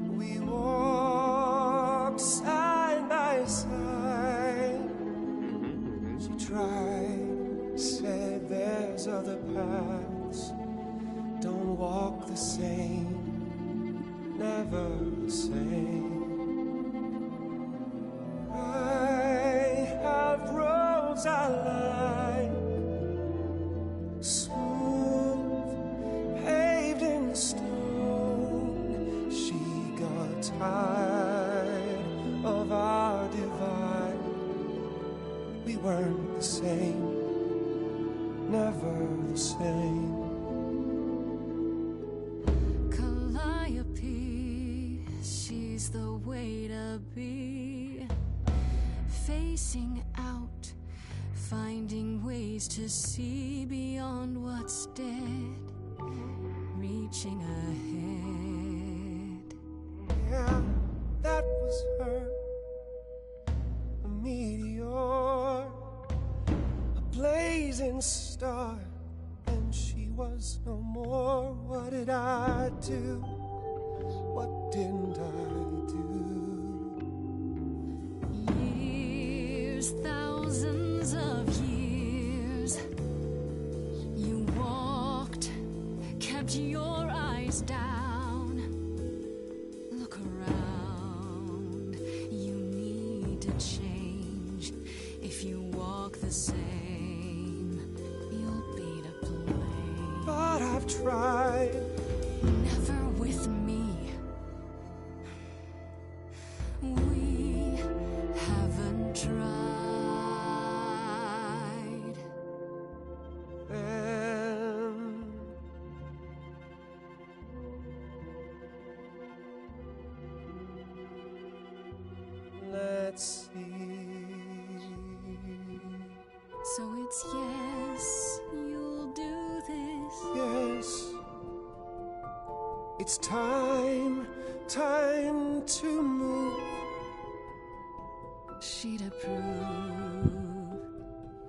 we walked side by side. She tried, said there's other paths. Don't walk the same, never the same. I have roads I like, smooth, paved in stone. She got tired of our divide. weren't the same, never the same. Calliope, she's the way to be. Facing out, finding ways to see beyond what's dead, reaching ahead. Yeah, that was her. A meteor, a blazing star, and she was no more. What did I do? What didn't I do? Years, thousands of years, you walked, kept your eyes down. Look around, you need to change. If you walk the same, you'll be to blame. But I've tried. Never with me. We haven't tried. Let's see. So it's yes, you'll do this. Yes. It's time to move. She'd approve.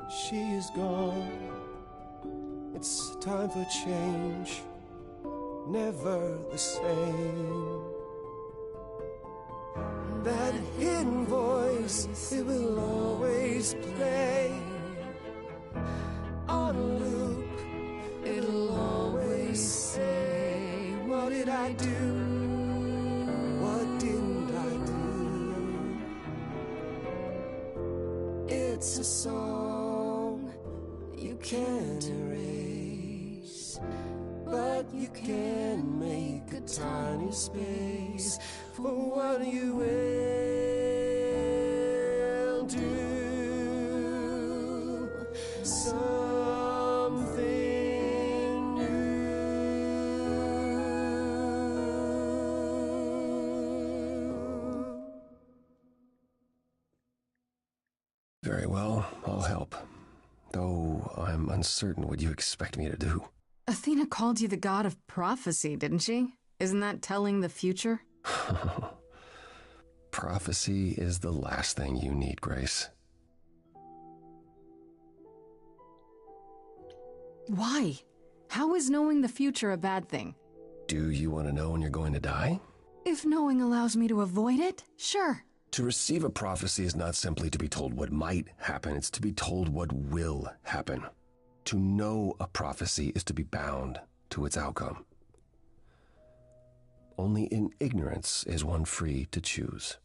She is gone. It's time for change. Never the same. That hidden voice, it will always play. On a loop, it'll always say, what did I do? What didn't I do? It's a song you can't erase, but you can make a tiny space for what you will do. Something new. Very well, I'll help. Though I'm uncertain what you expect me to do. Athena called you the god of prophecy, didn't she? Isn't that telling the future? Prophecy is the last thing you need, Grace. Why? How is knowing the future a bad thing? Do you want to know when you're going to die? If knowing allows me to avoid it, sure. To receive a prophecy is not simply to be told what might happen, it's to be told what will happen. To know a prophecy is to be bound to its outcome. Only in ignorance is one free to choose.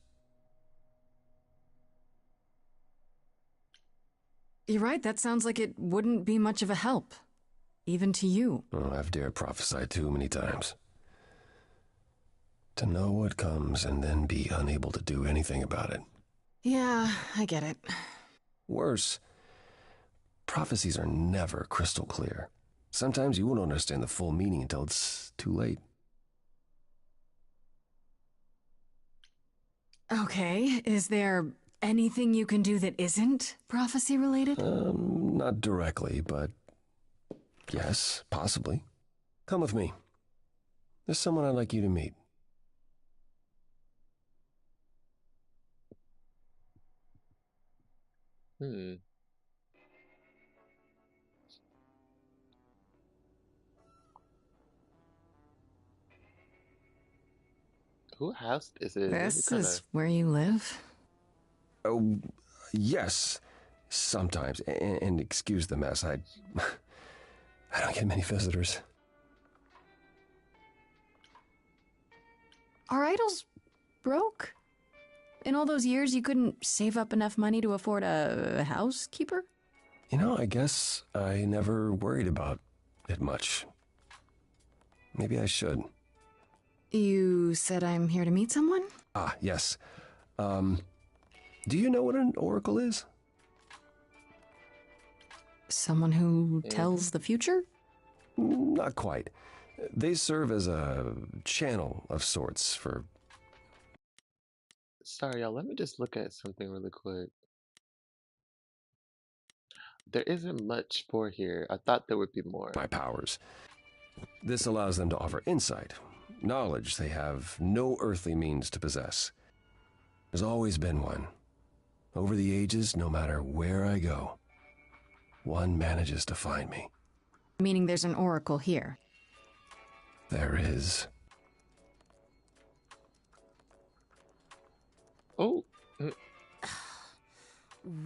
You're right, that sounds like it wouldn't be much of a help. Even to you. Oh, I've dared prophesy too many times. To know what comes and then be unable to do anything about it. Yeah, I get it. Worse, prophecies are never crystal clear. Sometimes you won't understand the full meaning until it's too late. Okay, is there anything you can do that isn't prophecy related? Not directly, but yes, possibly. Come with me. There's someone I'd like you to meet. Who house is it? This is where you live? Oh, yes, sometimes. And excuse the mess, I don't get many visitors. Are idols broke? In all those years, you couldn't save up enough money to afford a housekeeper? You know, I guess I never worried about it much. Maybe I should. You said I'm here to meet someone? Ah, yes. Do you know what an oracle is? Someone who tells the future? Not quite. They serve as a channel of sorts for... Sorry, y'all. Let me just look at something really quick. There isn't much for here. I thought there would be more. my powers. This allows them to offer insight, knowledge they have no earthly means to possess. There's always been one. Over the ages, no matter where I go, one manages to find me. Meaning there's an oracle here. There is. Oh.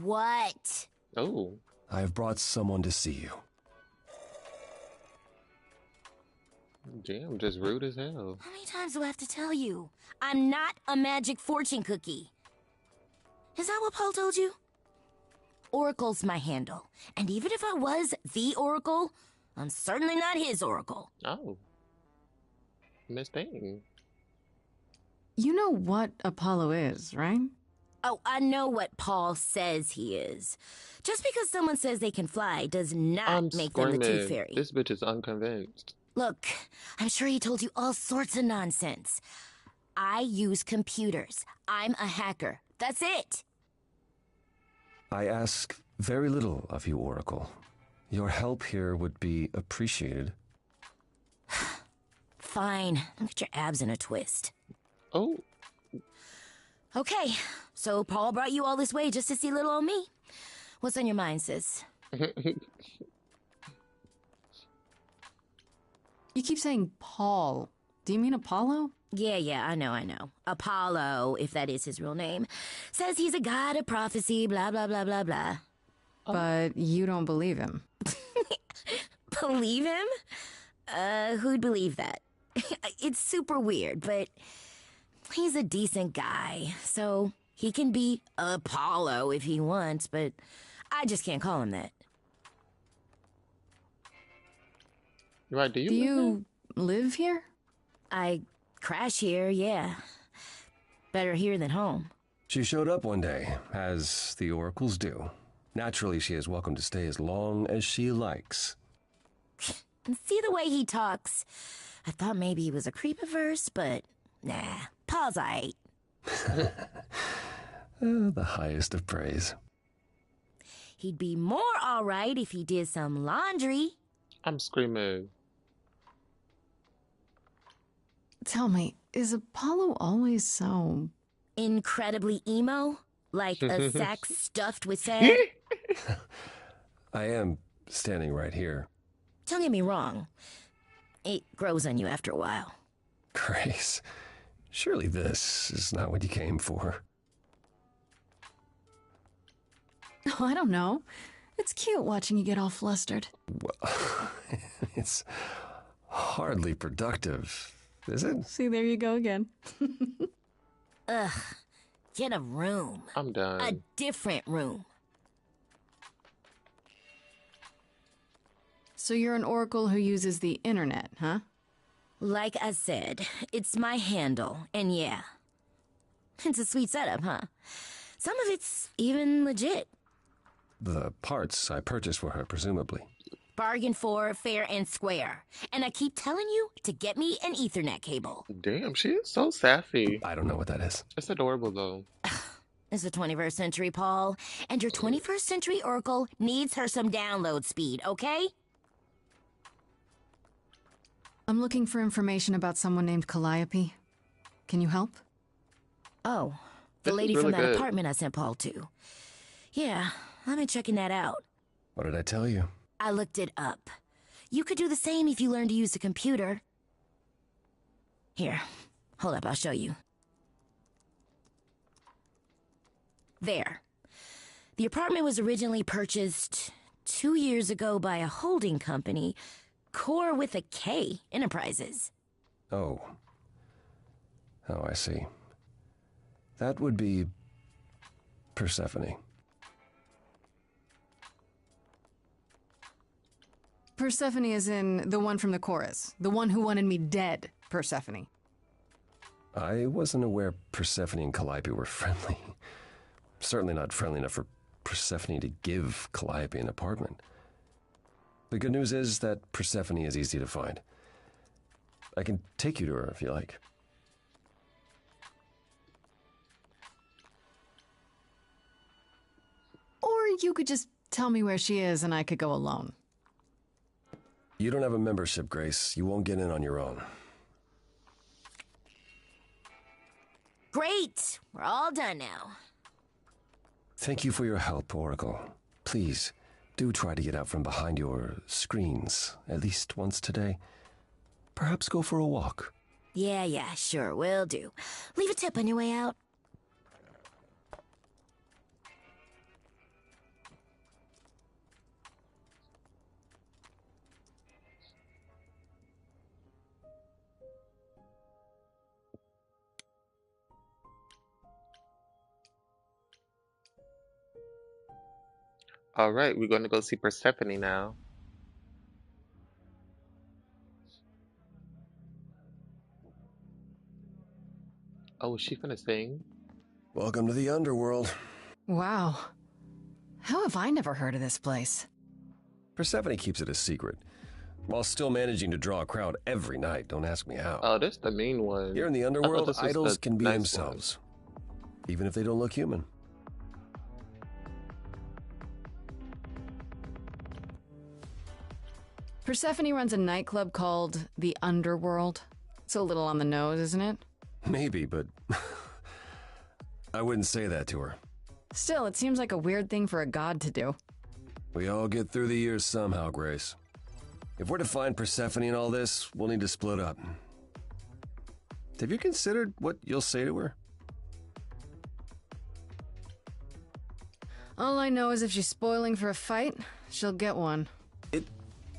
What? Oh. I have brought someone to see you. Damn, just rude as hell. How many times do I have to tell you? I'm not a magic fortune cookie. Is that what Paul told you? Oracle's my handle. And even if I was the Oracle, I'm certainly not his Oracle. Oh. Miss Thing. You know what Apollo is, right? Oh, I know what Paul says he is. Just because someone says they can fly does not make them the Tooth Fairy. This bitch is unconvinced. Look, I'm sure he told you all sorts of nonsense. I use computers. I'm a hacker. That's it. I ask very little of you, Oracle. Your help here would be appreciated. Fine. Look at your abs in a twist. Oh. Okay, so Paul brought you all this way just to see little old me. What's on your mind, sis? You keep saying Paul. Do you mean Apollo? Yeah, I know. Apollo, if that is his real name, says he's a god of prophecy, blah, blah, blah, blah, blah. But you don't believe him. Believe him? Who'd believe that? It's super weird, but he's a decent guy, so he can be Apollo if he wants, but I just can't call him that. Right, do Do you live here? I crash here, yeah. Better here than home. She showed up one day, as the oracles do. Naturally, she is welcome to stay as long as she likes. And see the way he talks. I thought maybe he was a creep at first, but nah, Paul's aight. The highest of praise. He'd be more alright if he did some laundry. I'm screaming. Tell me, is Apollo always so... incredibly emo? Like a sack stuffed with sand? I am standing right here. Don't get me wrong. It grows on you after a while. Grace, surely this is not what you came for. Oh, I don't know. It's cute watching you get all flustered. Well, it's hardly productive, is it? See, there you go again. Ugh. Get a room. I'm done. A different room. So you're an oracle who uses the internet, huh? Like I said, it's my handle, and yeah. It's a sweet setup, huh? Some of it's even legit. The parts I purchased for her, presumably. Bargain for, fair and square. And I keep telling you to get me an Ethernet cable. Damn, she is so sassy. I don't know what that is. It's adorable, though. It's the 21st century, Paul. And your 21st century Oracle needs her some download speed, okay? I'm looking for information about someone named Calliope. Can you help? Oh, the This lady is from really that good. apartment I sent Paul to. Yeah, I've been checking that out. What did I tell you? I looked it up. You could do the same if you learned to use a computer. Here, hold up, I'll show you. There. The apartment was originally purchased 2 years ago by a holding company, Core with a K Enterprises. Oh. Oh, I see. That would be Persephone. Persephone is in the one from the chorus. The one who wanted me dead, Persephone. I wasn't aware Persephone and Calliope were friendly. Certainly not friendly enough for Persephone to give Calliope an apartment. The good news is that Persephone is easy to find. I can take you to her if you like. Or you could just tell me where she is and I could go alone. You don't have a membership, Grace. You won't get in on your own. Great! We're all done now. Thank you for your help, Oracle. Please, do try to get out from behind your screens at least once today. Perhaps go for a walk. Yeah, sure, will do. Leave a tip on your way out. All right, we're going to go see Persephone now. Oh, is she gonna sing? Welcome to the underworld. Wow. How have I never heard of this place? Persephone keeps it a secret, while still managing to draw a crowd every night. Don't ask me how. Oh, this the mean one. Here in the I thought underworld, this was idols the can be nice themselves, even if they don't look human. Persephone runs a nightclub called the Underworld. It's a little on the nose, isn't it? Maybe, but I wouldn't say that to her. Still, it seems like a weird thing for a god to do. We all get through the years somehow, Grace. If we're to find Persephone in all this, we'll need to split up. Have you considered what you'll say to her? All I know is if she's spoiling for a fight, she'll get one. It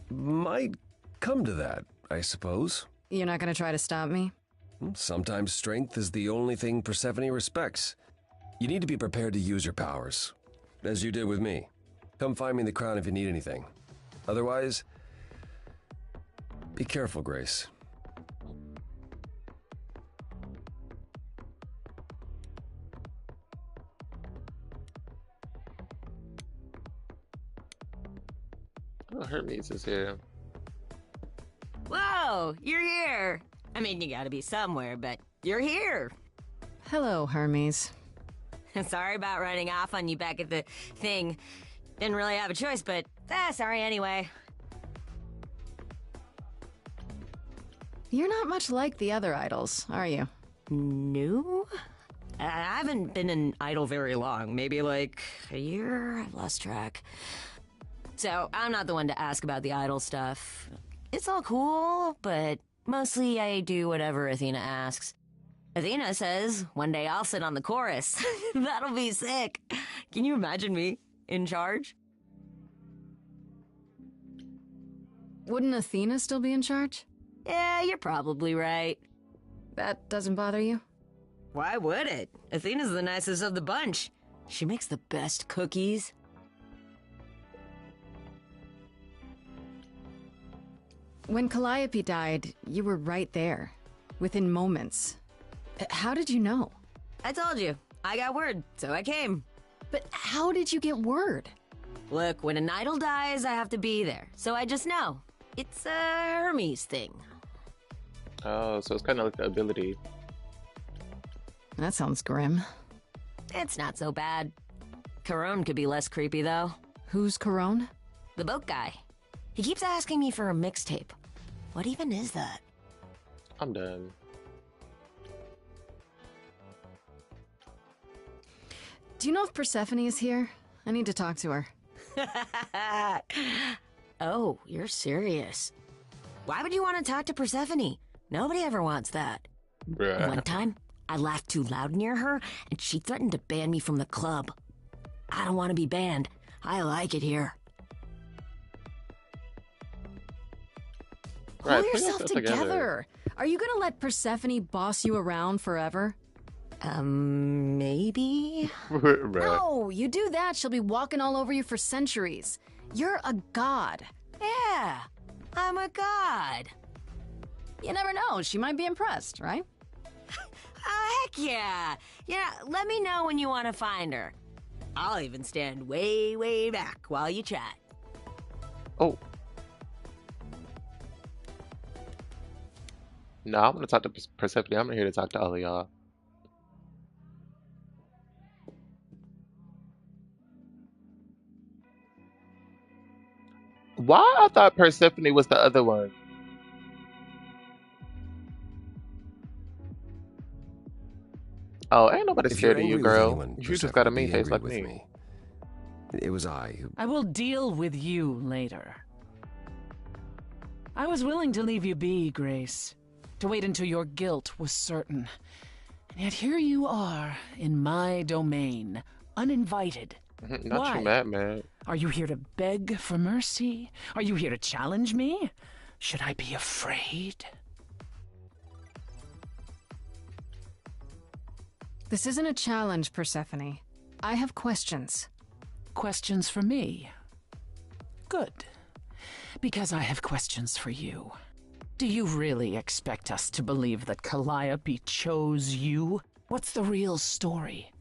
might come to that, I suppose. You're not gonna try to stop me? Sometimes strength is the only thing Persephone respects. You need to be prepared to use your powers, as you did with me. Come find me in the crown if you need anything. Otherwise, be careful, Grace. Oh, Hermes is here. Whoa, you're here. I mean, you gotta be somewhere, but you're here. Hello, Hermes. Sorry about running off on you back at the thing. Didn't really have a choice, but sorry anyway. You're not much like the other idols, are you? No? I haven't been an idol very long. Maybe like a year? I've lost track. So, I'm not the one to ask about the idol stuff. It's all cool, but mostly I do whatever Athena asks. Athena says, one day I'll sit on the chorus. That'll be sick. Can you imagine me in charge? Wouldn't Athena still be in charge? Yeah, you're probably right. That doesn't bother you? Why would it? Athena's the nicest of the bunch. She makes the best cookies. When Calliope died, you were right there, within moments. How did you know? I told you. I got word, so I came. But how did you get word? Look, when an idol dies, I have to be there. So I just know. It's a Hermes thing. Oh, so it's kind of like the ability. That sounds grim. It's not so bad. Carone could be less creepy, though. Who's Carone? The boat guy. He keeps asking me for a mixtape. What even is that? I'm done. Do you know if Persephone is here? I need to talk to her. Oh, you're serious. Why would you want to talk to Persephone? Nobody ever wants that. Bruh. One time, I laughed too loud near her, and she threatened to ban me from the club. I don't want to be banned. I like it here. Right, Pull put yourself yourself together. together. Are you gonna let Persephone boss you around forever? Maybe? Right. No, you do that, she'll be walking all over you for centuries. You're a god. Yeah, I'm a god. You never know, she might be impressed, right? Oh, heck yeah. Yeah, let me know when you want to find her. I'll even stand way, way back while you chat. Oh, No, I'm gonna talk to Persephone. I'm here to talk to all of y'all. Why I thought Persephone was the other one? Oh, ain't nobody If you're scared of you, angry with girl. anyone, You just got a Persephone, mean be face angry like with me. me. It was I who... I will deal with you later. I was willing to leave you be, Grace. To wait until your guilt was certain. And yet here you are, in my domain, uninvited. Not Why? you mad. Are you here to beg for mercy? Are you here to challenge me? Should I be afraid? This isn't a challenge, Persephone. I have questions. Questions for me? Good. Because I have questions for you. Do you really expect us to believe that Calliope chose you? What's the real story?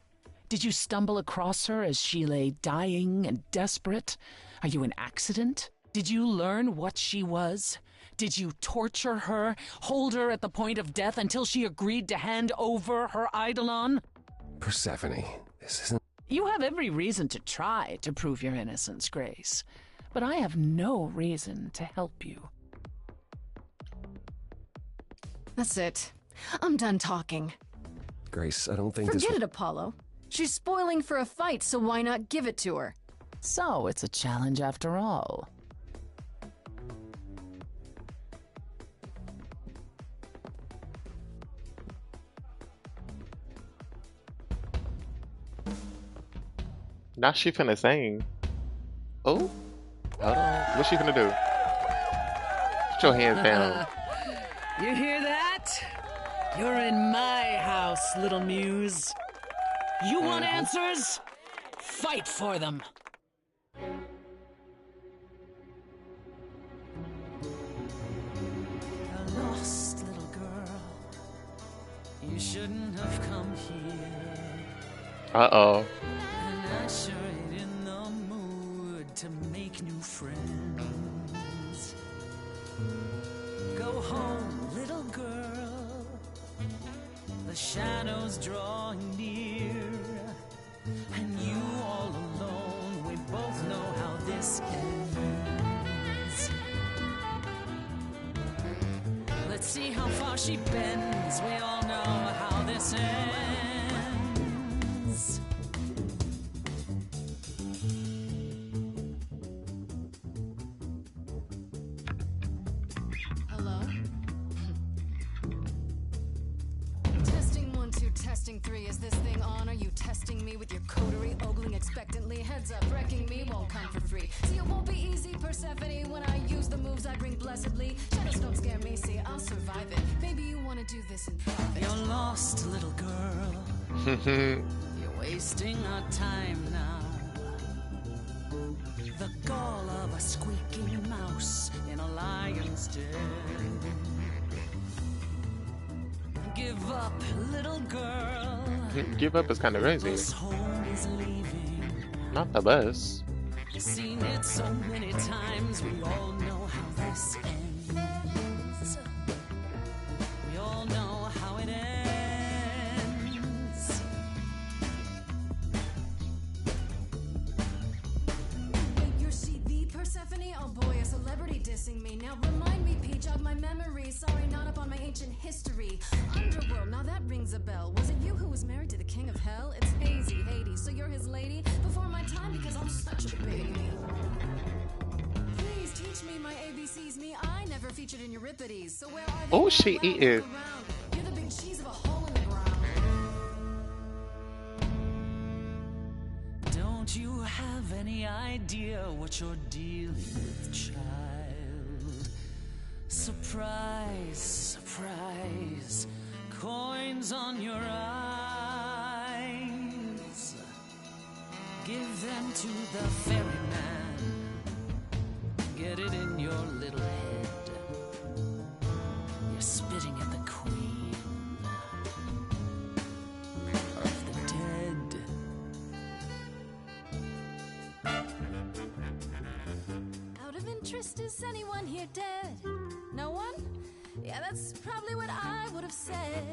Did you stumble across her as she lay dying and desperate? Are you an accident? Did you learn what she was? Did you torture her, hold her at the point of death until she agreed to hand over her Eidolon? Persephone, this isn't... You have every reason to try to prove your innocence, Grace. But I have no reason to help you. That's it. I'm done talking. Grace, I don't think Forget this... it, Apollo. She's spoiling for a fight, so why not give it to her? So it's a challenge after all. Now she finna sing. Oh? Hold on. What's she finna do? Put your hands down. You hear that? You're in my house, little muse. You want answers? Fight for them. A lost little girl. You shouldn't have come here. Uh-oh. And I sure ain't in the mood to make new friends. Go home, little girl. The shadows drawing near. And you all alone. We both know how this ends. Let's see how far she bends. We all know how this ends. Hello? Testing 1, 2, testing 3. Is this thing on? Are you testing me with your coterie, ogling expectantly? Heads up, wrecking me won't come for free. See, it won't be easy, Persephone, when I use the moves I bring blessedly. Shadows don't scare me, see, I'll survive it. Maybe you want to do this in private. You're lost, little girl. You're wasting our time now. The gall of a squeaking mouse in a lion's den. Give up, little girl. Give up is kind of crazy. This home is leaving. Not the best. Seen it so many times, we all know how this ends. We all know how it ends. Wait, you're she the Persephone? Oh boy, a celebrity dissing me. Now remind me, P, jog my memory. Sorry, not up on my ancient history. Underworld, now that rings a bell. Was it you who was married to the king of hell? It's hazy, Hades, so you're his lady? Before my time, because I'm such a baby. Please teach me my ABCs, me. I never featured in Euripides, so where are they? Oh, she eating. You're the big cheese of a hole in the ground. Don't you have any idea what you're dealing with, child? Surprise, surprise, coins on your eyes. Give them to the ferryman. Get it in your little head. You're spitting at the queen of the dead. Out of interest, is anyone here dead? No one? Yeah, Yeah, that's probably what I would have said.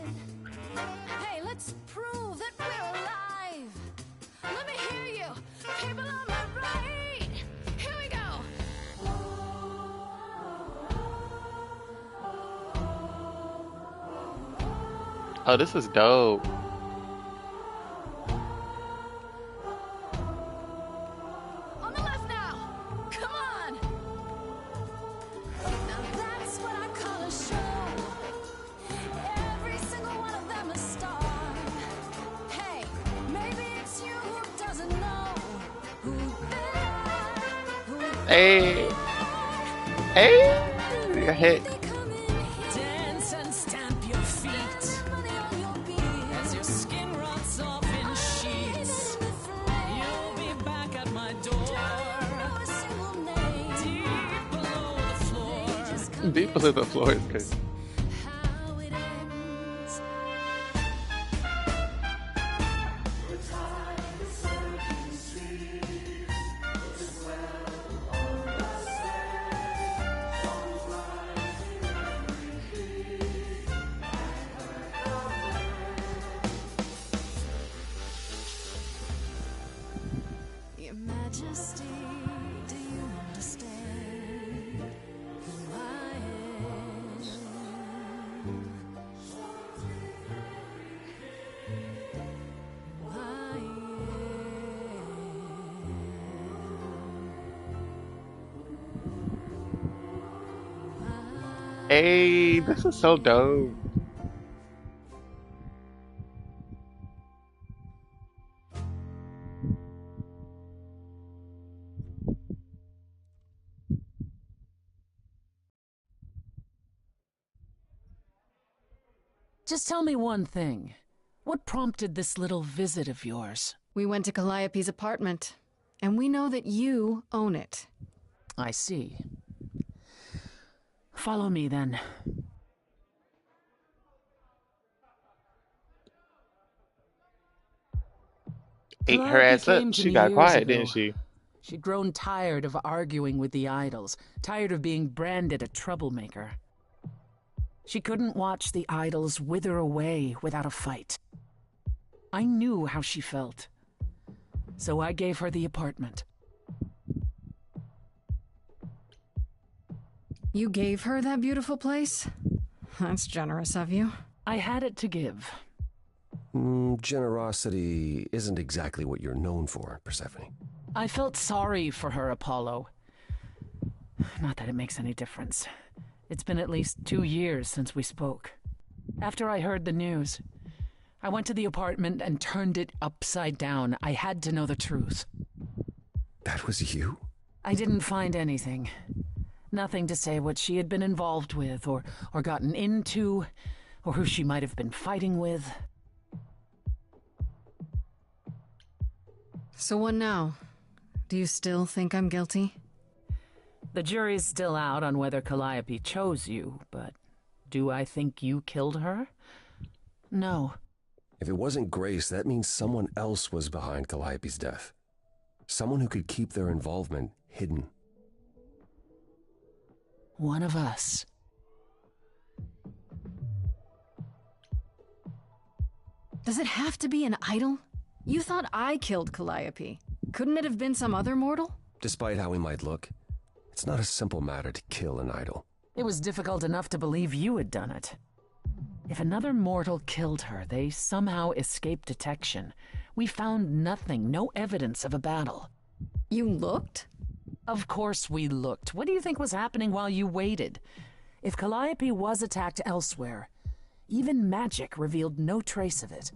Hey, let's prove that we're alive. Let me hear you, people on my right. Here we go. Oh, this is dope. On the left now. Come on. Now that's what I call a show. Every single one of them a star. Hey, maybe it's you who doesn't know who they are. Who Hey, hey, your hit. Dance and stamp your feet as your skin rots off in sheets. You'll be back at my door, deep below the floor. Deep below the floor is good. Your Majesty, do you understand who I am? Who I Hey, this is so dope. Just tell me one thing. What prompted this little visit of yours? We went to Calliope's apartment, and we know that you own it. I see. Follow me, then. Ate her Calliope ass came up. to She me got years quiet, ago. didn't she? She'd grown tired of arguing with the idols, tired of being branded a troublemaker. She couldn't watch the idols wither away without a fight. I knew how she felt, so I gave her the apartment. You gave her that beautiful place? That's generous of you. I had it to give. Generosity isn't exactly what you're known for, Persephone. I felt sorry for her, Apollo. Not that it makes any difference. It's been at least 2 years since we spoke. After I heard the news, I went to the apartment and turned it upside down. I had to know the truth. That was you? I didn't find anything. Nothing to say what she had been involved with, or gotten into, or who she might have been fighting with. So what now? Do you still think I'm guilty? The jury's still out on whether Calliope chose you, but do I think you killed her? No. If it wasn't Grace, that means someone else was behind Calliope's death. Someone who could keep their involvement hidden. One of us. Does it have to be an idol? You thought I killed Calliope. Couldn't it have been some other mortal? Despite how he might look, it's not a simple matter to kill an idol. It was difficult enough to believe you had done it. If another mortal killed her, they somehow escaped detection. We found nothing, no evidence of a battle. You looked? Of course we looked. What do you think was happening while you waited? If Calliope was attacked elsewhere, even magic revealed no trace of it.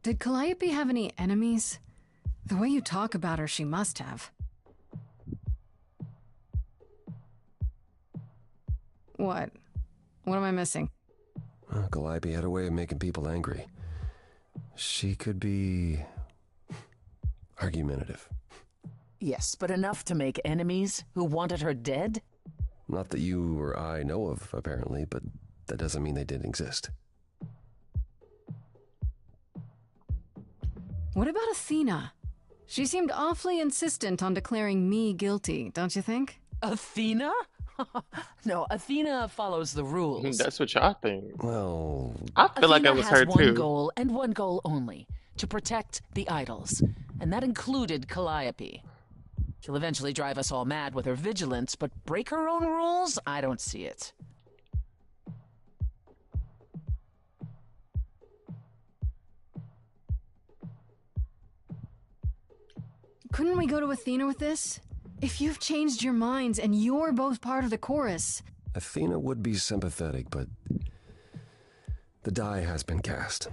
Did Calliope have any enemies? The way you talk about her, she must have. What? What am I missing? Calliope had a way of making people angry. She could be argumentative. Yes, but enough to make enemies who wanted her dead? Not that you or I know of, apparently, but that doesn't mean they didn't exist. What about Athena? She seemed awfully insistent on declaring me guilty, don't you think? Athena? No, Athena follows the rules. That's what y'all think. Well, I feel like Athena it was has her one too. goal and one goal only: to protect the idols, and that included Calliope. She'll eventually drive us all mad with her vigilance, but break her own rules? I don't see it. Couldn't we go to Athena with this? If you've changed your minds and you're both part of the chorus. Athena would be sympathetic, but the die has been cast.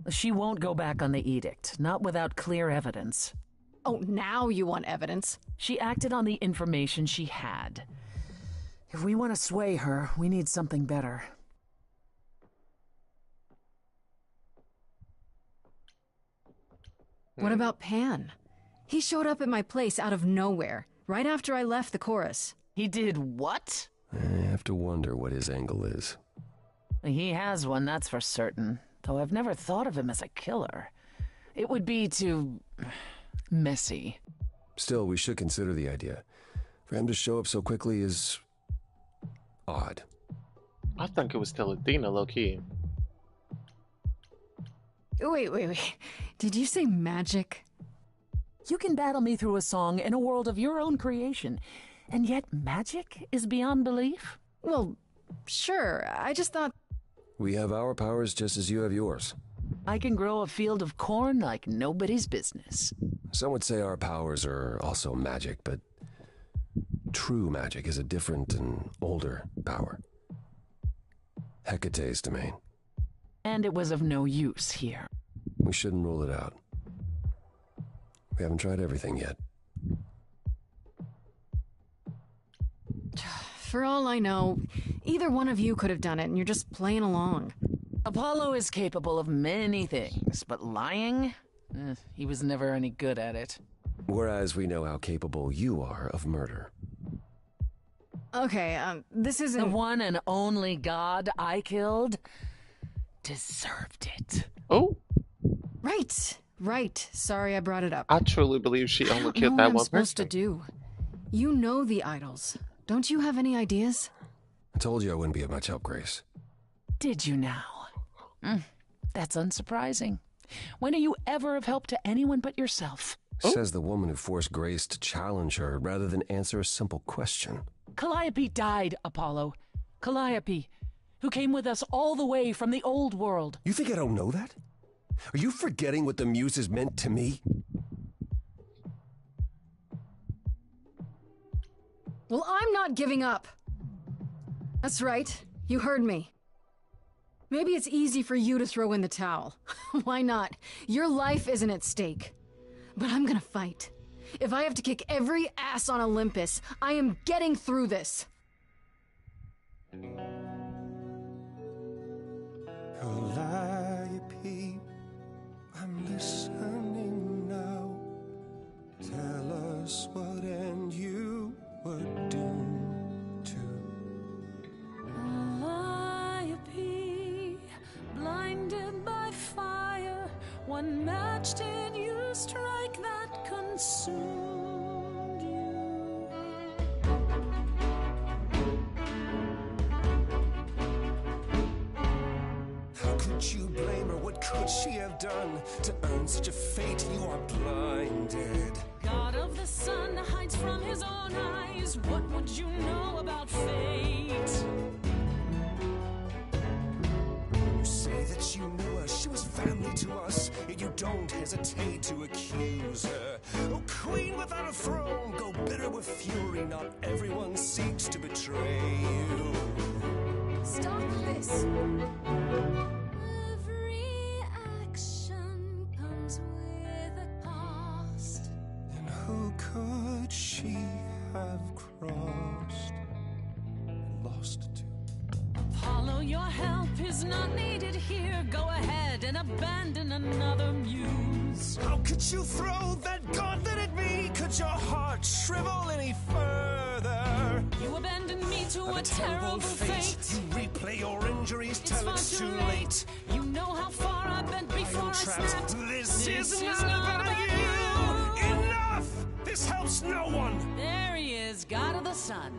She won't go back on the edict, not without clear evidence. Oh, now you want evidence? She acted on the information she had. If we want to sway her, we need something better. What about Pan? He showed up at my place out of nowhere, right after I left the chorus. He did what? I have to wonder what his angle is. He has one, that's for certain. Though I've never thought of him as a killer. It would be too messy. Still, we should consider the idea. For him to show up so quickly is odd. I think it was still Athena, low-key. Wait. Did you say magic? You can battle me through a song in a world of your own creation, and yet magic is beyond belief? Well, sure. I just thought... We have our powers just as you have yours. I can grow a field of corn like nobody's business. Some would say our powers are also magic, but true magic is a different and older power. Hecate's domain. And it was of no use here. We shouldn't rule it out. We haven't tried everything yet. For all I know, either one of you could have done it and you're just playing along. Apollo is capable of many things, but lying? He was never any good at it. Whereas we know how capable you are of murder. Okay, this isn't... The one and only god I killed deserved it. Oh? Right. Sorry I brought it up. I truly believe she only killed that that I'm one supposed person. to do. You know the idols. Don't you have any ideas? I told you I wouldn't be of much help, Grace. Did you now? That's unsurprising. When are you ever of help to anyone but yourself? Says the woman who forced Grace to challenge her rather than answer a simple question. Calliope died, Apollo. Calliope, who came with us all the way from the old world. You think I don't know that? Are you forgetting what the Muses meant to me? Well, I'm not giving up. That's right. You heard me. Maybe it's easy for you to throw in the towel. Why not? Your life isn't at stake. But I'm gonna fight. If I have to kick every ass on Olympus, I am getting through this. Calliope, I'm listening now. Tell us what end you were doomed to. Calliope, blinded by fire, one match did you strike that consumed you. How could you blame her? What could she have done to earn such a fate? You are blinded. God of the sun hides from his own eyes. What would you know about fate? You say that you knew her, she was family to us, yet you don't hesitate to accuse her. Oh, queen without a throne, go bitter with fury. Not everyone seeks to betray you. Stop this. Every action comes with a cost. And who could she have crossed and lost to? Apollo, your help is not needed here. Go ahead and abandon another muse. How could you throw that gauntlet at me? Could your heart shrivel any further? You abandoned me to a terrible fate. You replay your injuries It's till far it's too too late. late. You know how far I bent before I snapped. This is is not not about about you. Enough! enough! This helps no one! There he is, god of the sun.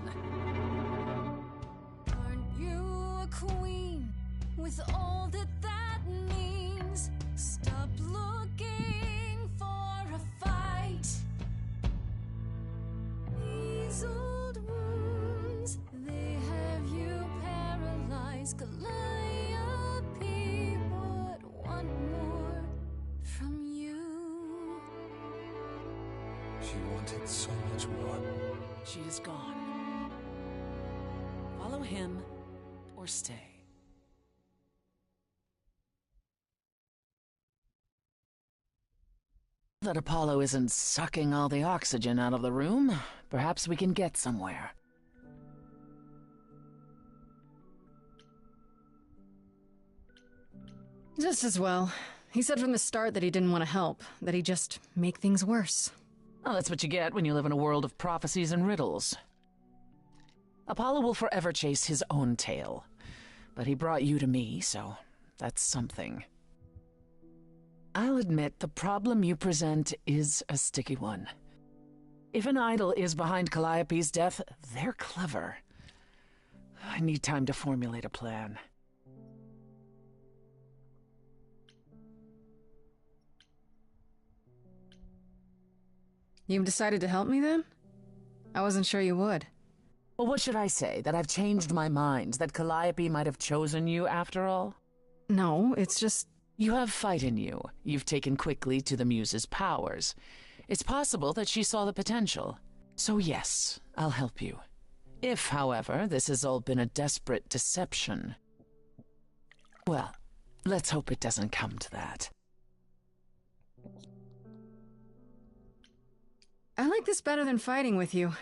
Aren't you a queen with all that that means? Stop looking for a fight. These old wounds, they have you paralyzed. Calliope would want more from you. She wanted so much more. She is gone. Follow him or stay. That Apollo isn't sucking all the oxygen out of the room, perhaps we can get somewhere. Just as well. He said from the start that he didn't want to help, that he'd just make things worse. Well, that's what you get when you live in a world of prophecies and riddles. Apollo will forever chase his own tail. But he brought you to me, so that's something. I'll admit the problem you present is a sticky one. If an idol is behind Calliope's death, they're clever. I need time to formulate a plan. You've decided to help me then? I wasn't sure you would. Well, what should I say? That I've changed my mind? That Calliope might have chosen you after all? No, it's just... You have fight in you. You've taken quickly to the Muse's powers. It's possible that she saw the potential. So yes, I'll help you. If, however, this has all been a desperate deception... Well, let's hope it doesn't come to that. I like this better than fighting with you.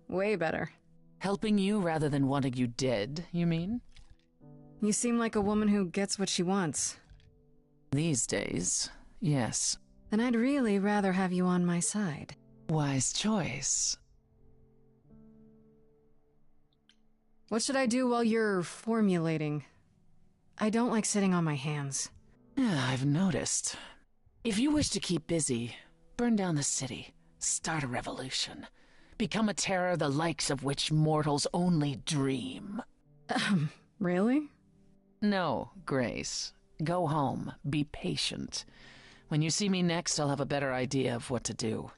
Way better. Helping you rather than wanting you dead, you mean? You seem like a woman who gets what she wants. These days, yes. Then I'd really rather have you on my side. Wise choice. What should I do while you're formulating? I don't like sitting on my hands. Yeah, I've noticed. If you wish to keep busy, burn down the city. Start a revolution. Become a terror the likes of which mortals only dream. Really? No, Grace. Go home. Be patient. When you see me next, I'll have a better idea of what to do.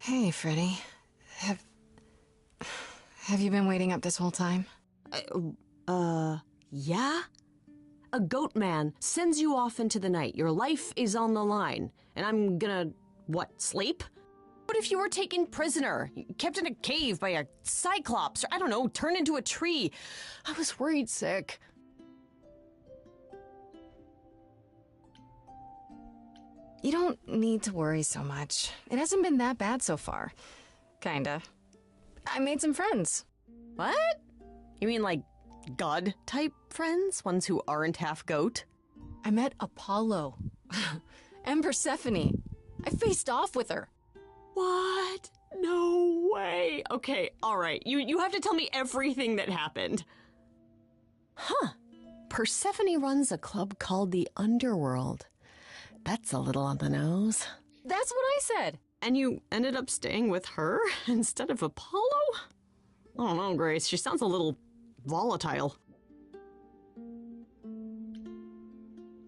Hey, Freddy. Have you been waiting up this whole time? Yeah? A goat man sends you off into the night. Your life is on the line. And I'm gonna, what, sleep? What if you were taken prisoner, kept in a cave by a cyclops, or I don't know, turned into a tree? I was worried sick. You don't need to worry so much. It hasn't been that bad so far. Kinda. I made some friends. What? You mean like god-type friends? Ones who aren't half goat? I met Apollo. And Persephone. I faced off with her. What? No way. Okay, alright. You have to tell me everything that happened. Huh. Persephone runs a club called the Underworld. That's a little on the nose. That's what I said. And you ended up staying with her instead of Apollo? I don't know, Grace. She sounds a little volatile.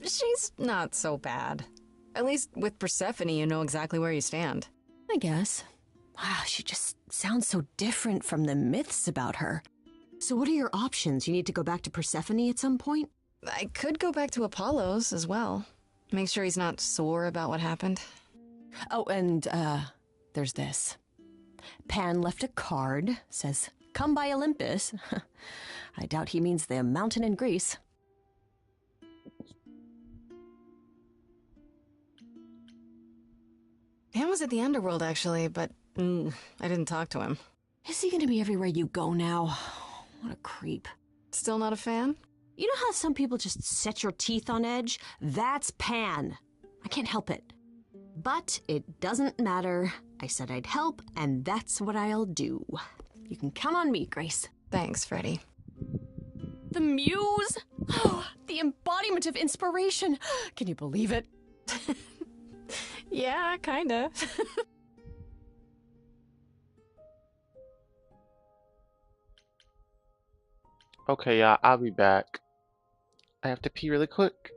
She's not so bad. At least with Persephone, you know exactly where you stand. I guess. Wow, she just sounds so different from the myths about her. So what are your options? You need to go back to Persephone at some point? I could go back to Apollo's as well. Make sure he's not sore about what happened. Oh, and, there's this. Pan left a card, says, "Come by Olympus." I doubt he means the mountain in Greece. Pan was at the Underworld, actually, but I didn't talk to him. Is he gonna be everywhere you go now? What a creep. Still not a fan? You know how some people just set your teeth on edge? That's Pan. I can't help it. But it doesn't matter. I said I'd help, and that's what I'll do. You can count on me, Grace. Thanks, Freddy. The muse! Oh, the embodiment of inspiration. Can you believe it? Yeah, kinda. Okay, yeah, I'll be back. I have to pee really quick.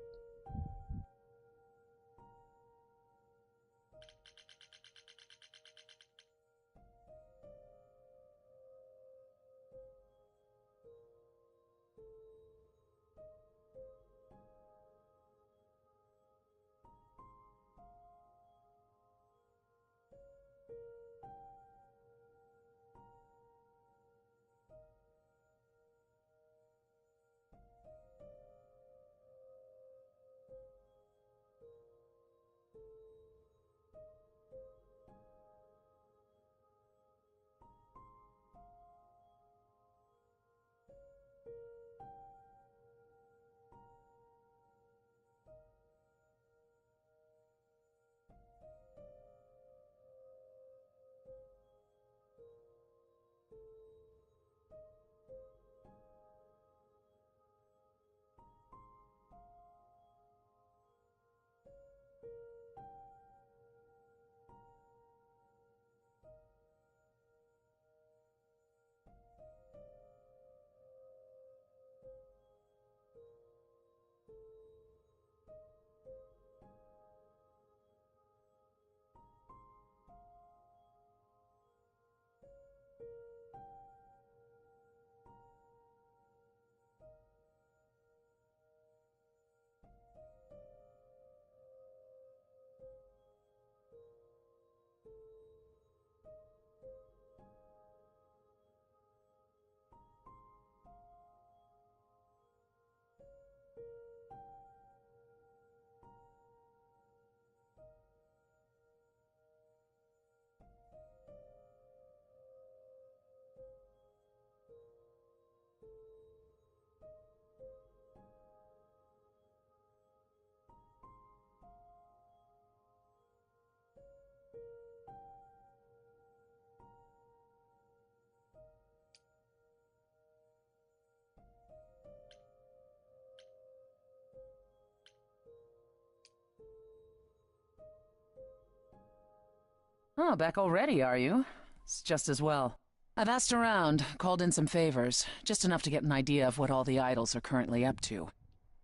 Oh, back already, are you? It's just as well. I've asked around, called in some favors, just enough to get an idea of what all the idols are currently up to.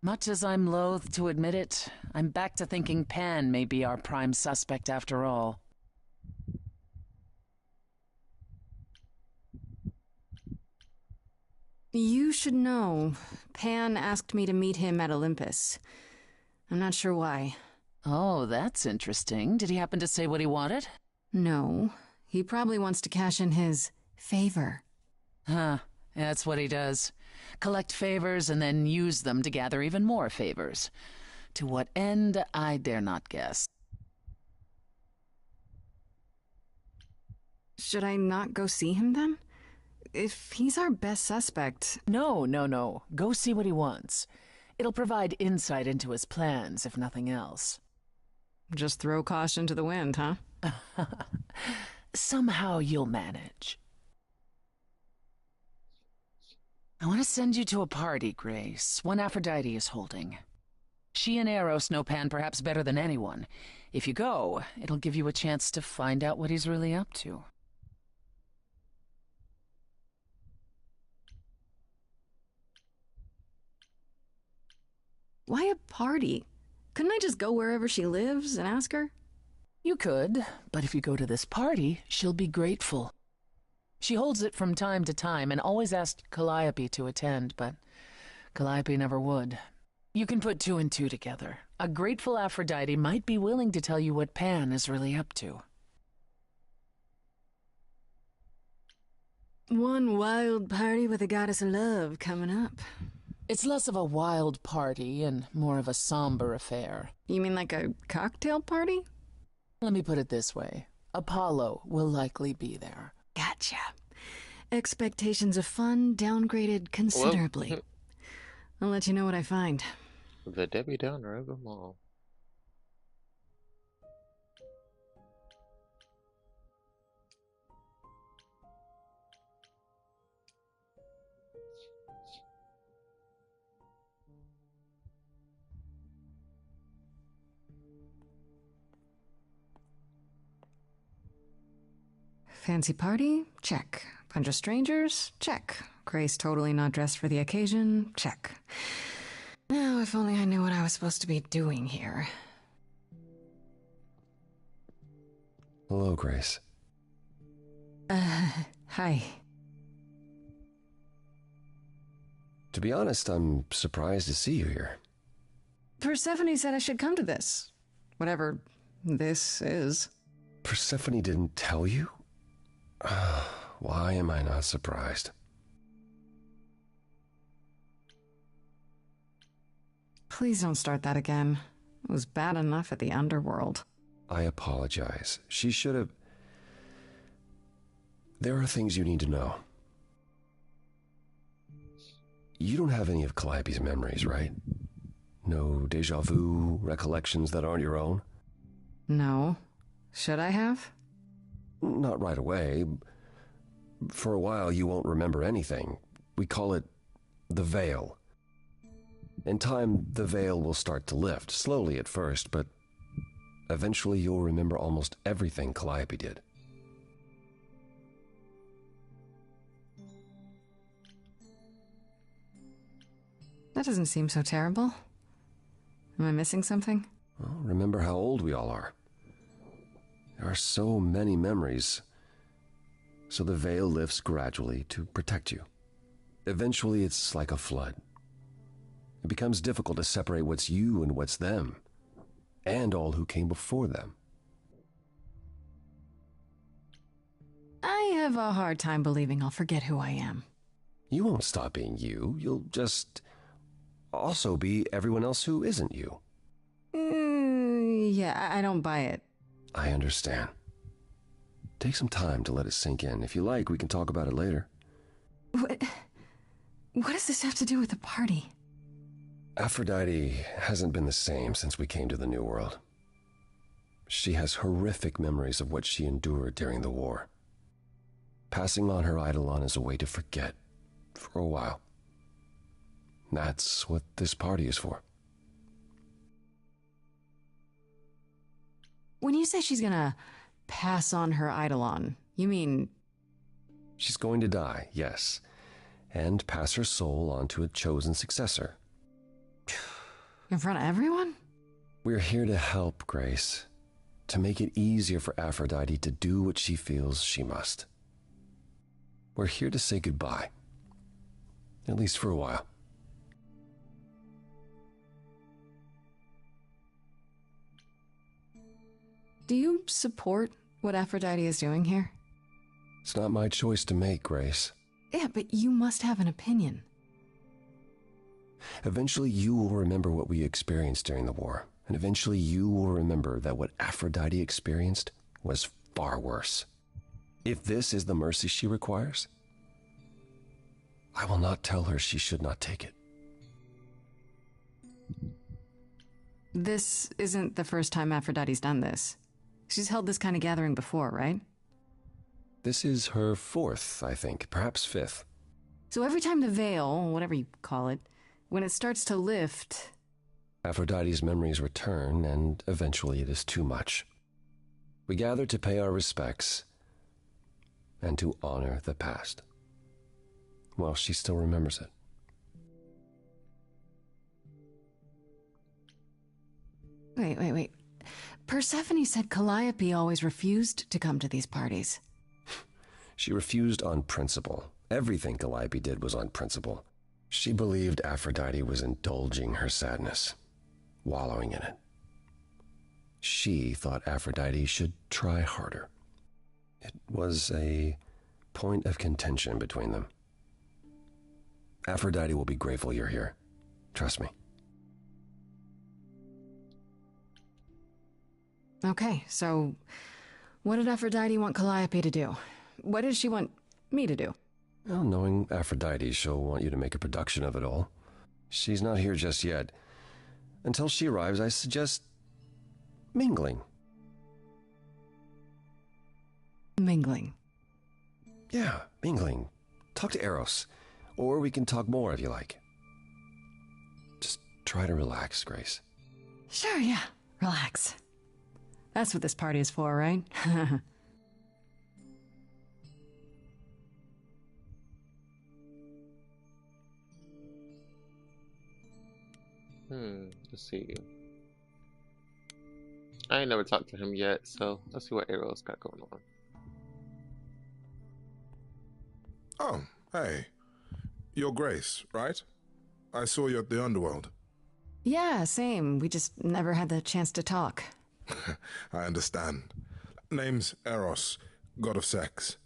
Much as I'm loath to admit it, I'm back to thinking Pan may be our prime suspect after all. You should know. Pan asked me to meet him at Olympus. I'm not sure why. Oh, that's interesting. Did he happen to say what he wanted? No. He probably wants to cash in his favor. Huh. That's what he does. Collect favors and then use them to gather even more favors. To what end, I dare not guess. Should I not go see him then? If he's our best suspect... No. Go see what he wants. It'll provide insight into his plans, if nothing else. Just throw caution to the wind, huh? Somehow you'll manage. I want to send you to a party, Grace. One Aphrodite is holding. She and Eros know Pan perhaps better than anyone. If you go, it'll give you a chance to find out what he's really up to. Why a party? Couldn't I just go wherever she lives and ask her? You could, but if you go to this party, she'll be grateful. She holds it from time to time and always asked Calliope to attend, but Calliope never would. You can put two and two together. A grateful Aphrodite might be willing to tell you what Pan is really up to. One wild party with a goddess of love coming up. It's less of a wild party and more of a somber affair. You mean like a cocktail party? Let me put it this way. Apollo will likely be there. Gotcha. Expectations of fun downgraded considerably. I'll let you know what I find. The Debbie Downer of them all. Fancy party? Check. Bunch of strangers? Check. Grace totally not dressed for the occasion? Check. Now, if only I knew what I was supposed to be doing here. Hello, Grace. Hi. To be honest, I'm surprised to see you here. Persephone said I should come to this. Whatever this is. Persephone didn't tell you? Why am I not surprised? Please don't start that again. It was bad enough at the underworld. I apologize. She should have... There are things you need to know. You don't have any of Calliope's memories, right? No deja vu, recollections that aren't your own? No. Should I have? Not right away. For a while, you won't remember anything. We call it the veil. In time, the veil will start to lift, slowly at first, but eventually you'll remember almost everything Calliope did. That doesn't seem so terrible. Am I missing something? Well, remember how old we all are. There are so many memories, so the veil lifts gradually to protect you. Eventually, it's like a flood. It becomes difficult to separate what's you and what's them, and all who came before them. I have a hard time believing I'll forget who I am. You won't stop being you. You'll just also be everyone else who isn't you. Yeah, I don't buy it. I understand. Take some time to let it sink in. If you like, we can talk about it later. What does this have to do with the party? Aphrodite hasn't been the same since we came to the New World. She has horrific memories of what she endured during the war. Passing on her eidolon is a way to forget, for a while. That's what this party is for. When you say she's gonna pass on her eidolon, you mean... She's going to die, yes, and pass her soul on to a chosen successor. In front of everyone? We're here to help, Grace, to make it easier for Aphrodite to do what she feels she must. We're here to say goodbye, at least for a while. Do you support what Aphrodite is doing here? It's not my choice to make, Grace. Yeah, but you must have an opinion. Eventually you will remember what we experienced during the war, and eventually you will remember that what Aphrodite experienced was far worse. If this is the mercy she requires, I will not tell her she should not take it. This isn't the first time Aphrodite's done this. She's held this kind of gathering before, right? This is her fourth, I think, perhaps fifth. So every time the veil, whatever you call it, when it starts to lift... Aphrodite's memories return, and eventually it is too much. We gather to pay our respects and to honor the past. Well, she still remembers it. Wait. Persephone said Calliope always refused to come to these parties. She refused on principle. Everything Calliope did was on principle. She believed Aphrodite was indulging her sadness, wallowing in it. She thought Aphrodite should try harder. It was a point of contention between them. Aphrodite will be grateful you're here. Trust me. Okay, so what did Aphrodite want Calliope to do? What does she want me to do? Well, knowing Aphrodite, she'll want you to make a production of it all. She's not here just yet. Until she arrives, I suggest mingling. Mingling. Yeah, mingling. Talk to Eros. Or we can talk more if you like. Just try to relax, Grace. Sure, yeah. Relax. That's what this party is for, right? Let's see. I ain't never talked to him yet, so let's see what Arrow's got going on. Oh, hey. You're Grace, right? I saw you at the Underworld. Yeah, same. We just never had the chance to talk. I understand. Name's Eros, god of sex.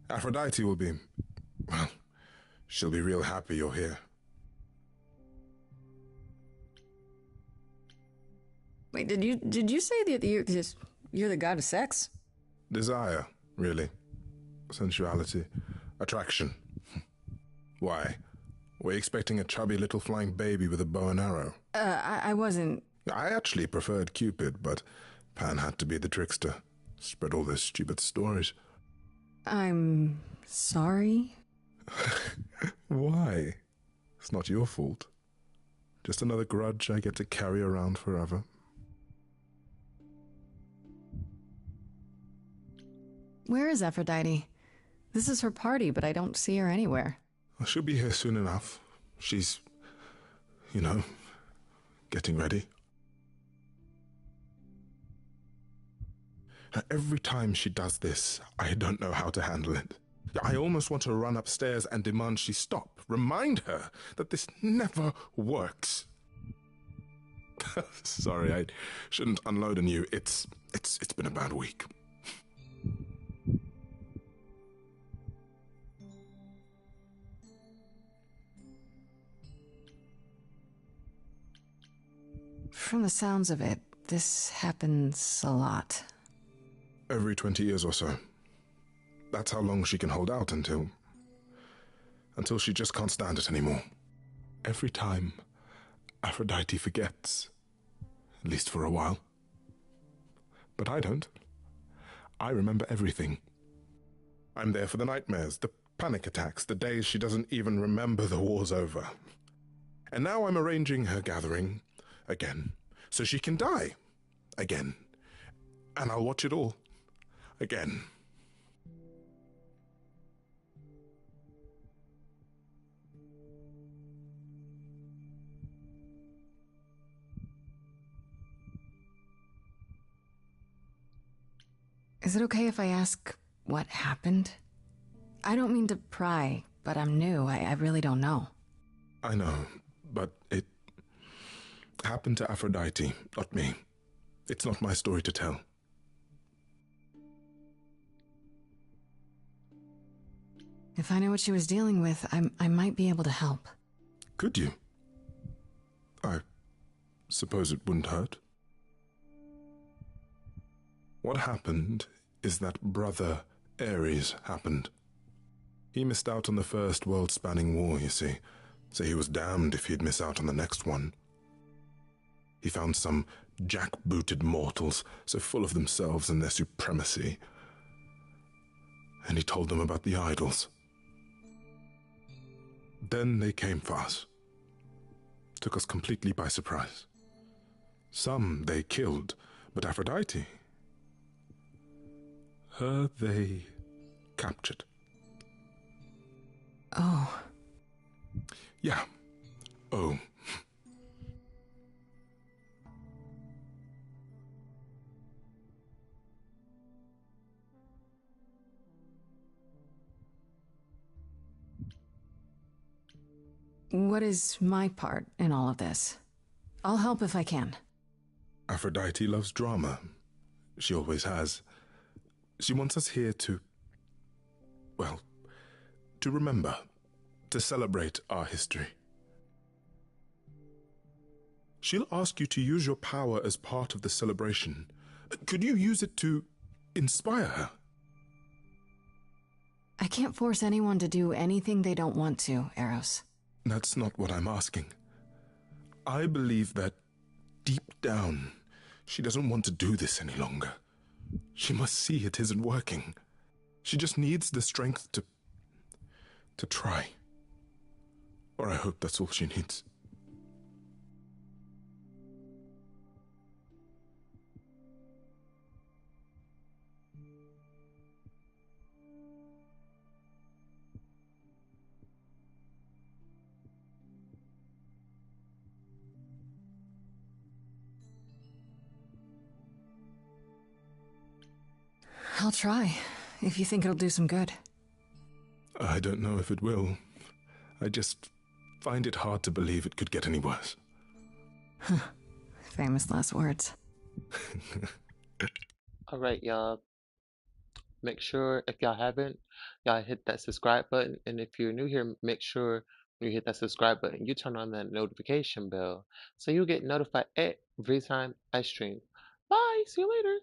Aphrodite will be... well, she'll be real happy you're here. Wait, did you say that you're the god of sex? Desire, really. Sensuality. Attraction. Why? Were you expecting a chubby little flying baby with a bow and arrow? I wasn't... I actually preferred Cupid, but Pan had to be the trickster. Spread all those stupid stories. I'm sorry? Why? It's not your fault. Just another grudge I get to carry around forever. Where is Aphrodite? This is her party, but I don't see her anywhere. She'll be here soon enough. She's, getting ready. Every time she does this, I don't know how to handle it. I almost want to run upstairs and demand she stop. Remind her that this never works. Sorry, I shouldn't unload on you. It's been a bad week. From the sounds of it, this happens a lot. Every 20 years or so. That's how long she can hold out until she just can't stand it anymore. Every time, Aphrodite forgets. At least for a while. But I don't. I remember everything. I'm there for the nightmares, the panic attacks, the days she doesn't even remember the war's over. And now I'm arranging her gathering again, so she can die again. And I'll watch it all again. Is it okay if I ask what happened? I don't mean to pry, but I'm new. I really don't know. I know, but it happened to Aphrodite, not me. It's not my story to tell. If I knew what she was dealing with, I might be able to help. Could you? I suppose it wouldn't hurt. What happened is that Brother Ares happened. He missed out on the first world-spanning war, you see, so he was damned if he'd miss out on the next one. He found some jack-booted mortals so full of themselves and their supremacy, and he told them about the idols. Then they came for us. Took us completely by surprise. Some they killed, but Aphrodite, her they captured. Oh. Yeah. Oh. What is my part in all of this? I'll help if I can. Aphrodite loves drama. She always has. She wants us here to remember, to celebrate our history. She'll ask you to use your power as part of the celebration. Could you use it to inspire her? I can't force anyone to do anything they don't want to, Eros. That's not what I'm asking. I believe that deep down, she doesn't want to do this any longer. She must see it isn't working. She just needs the strength to try. Or I hope that's all she needs. I'll try, if you think it'll do some good. I don't know if it will. I just find it hard to believe it could get any worse. Famous last words. Alright, y'all. Make sure, if y'all haven't, y'all hit that subscribe button. And if you're new here, make sure when you hit that subscribe button, you turn on that notification bell so you get notified every time I stream. Bye! See you later!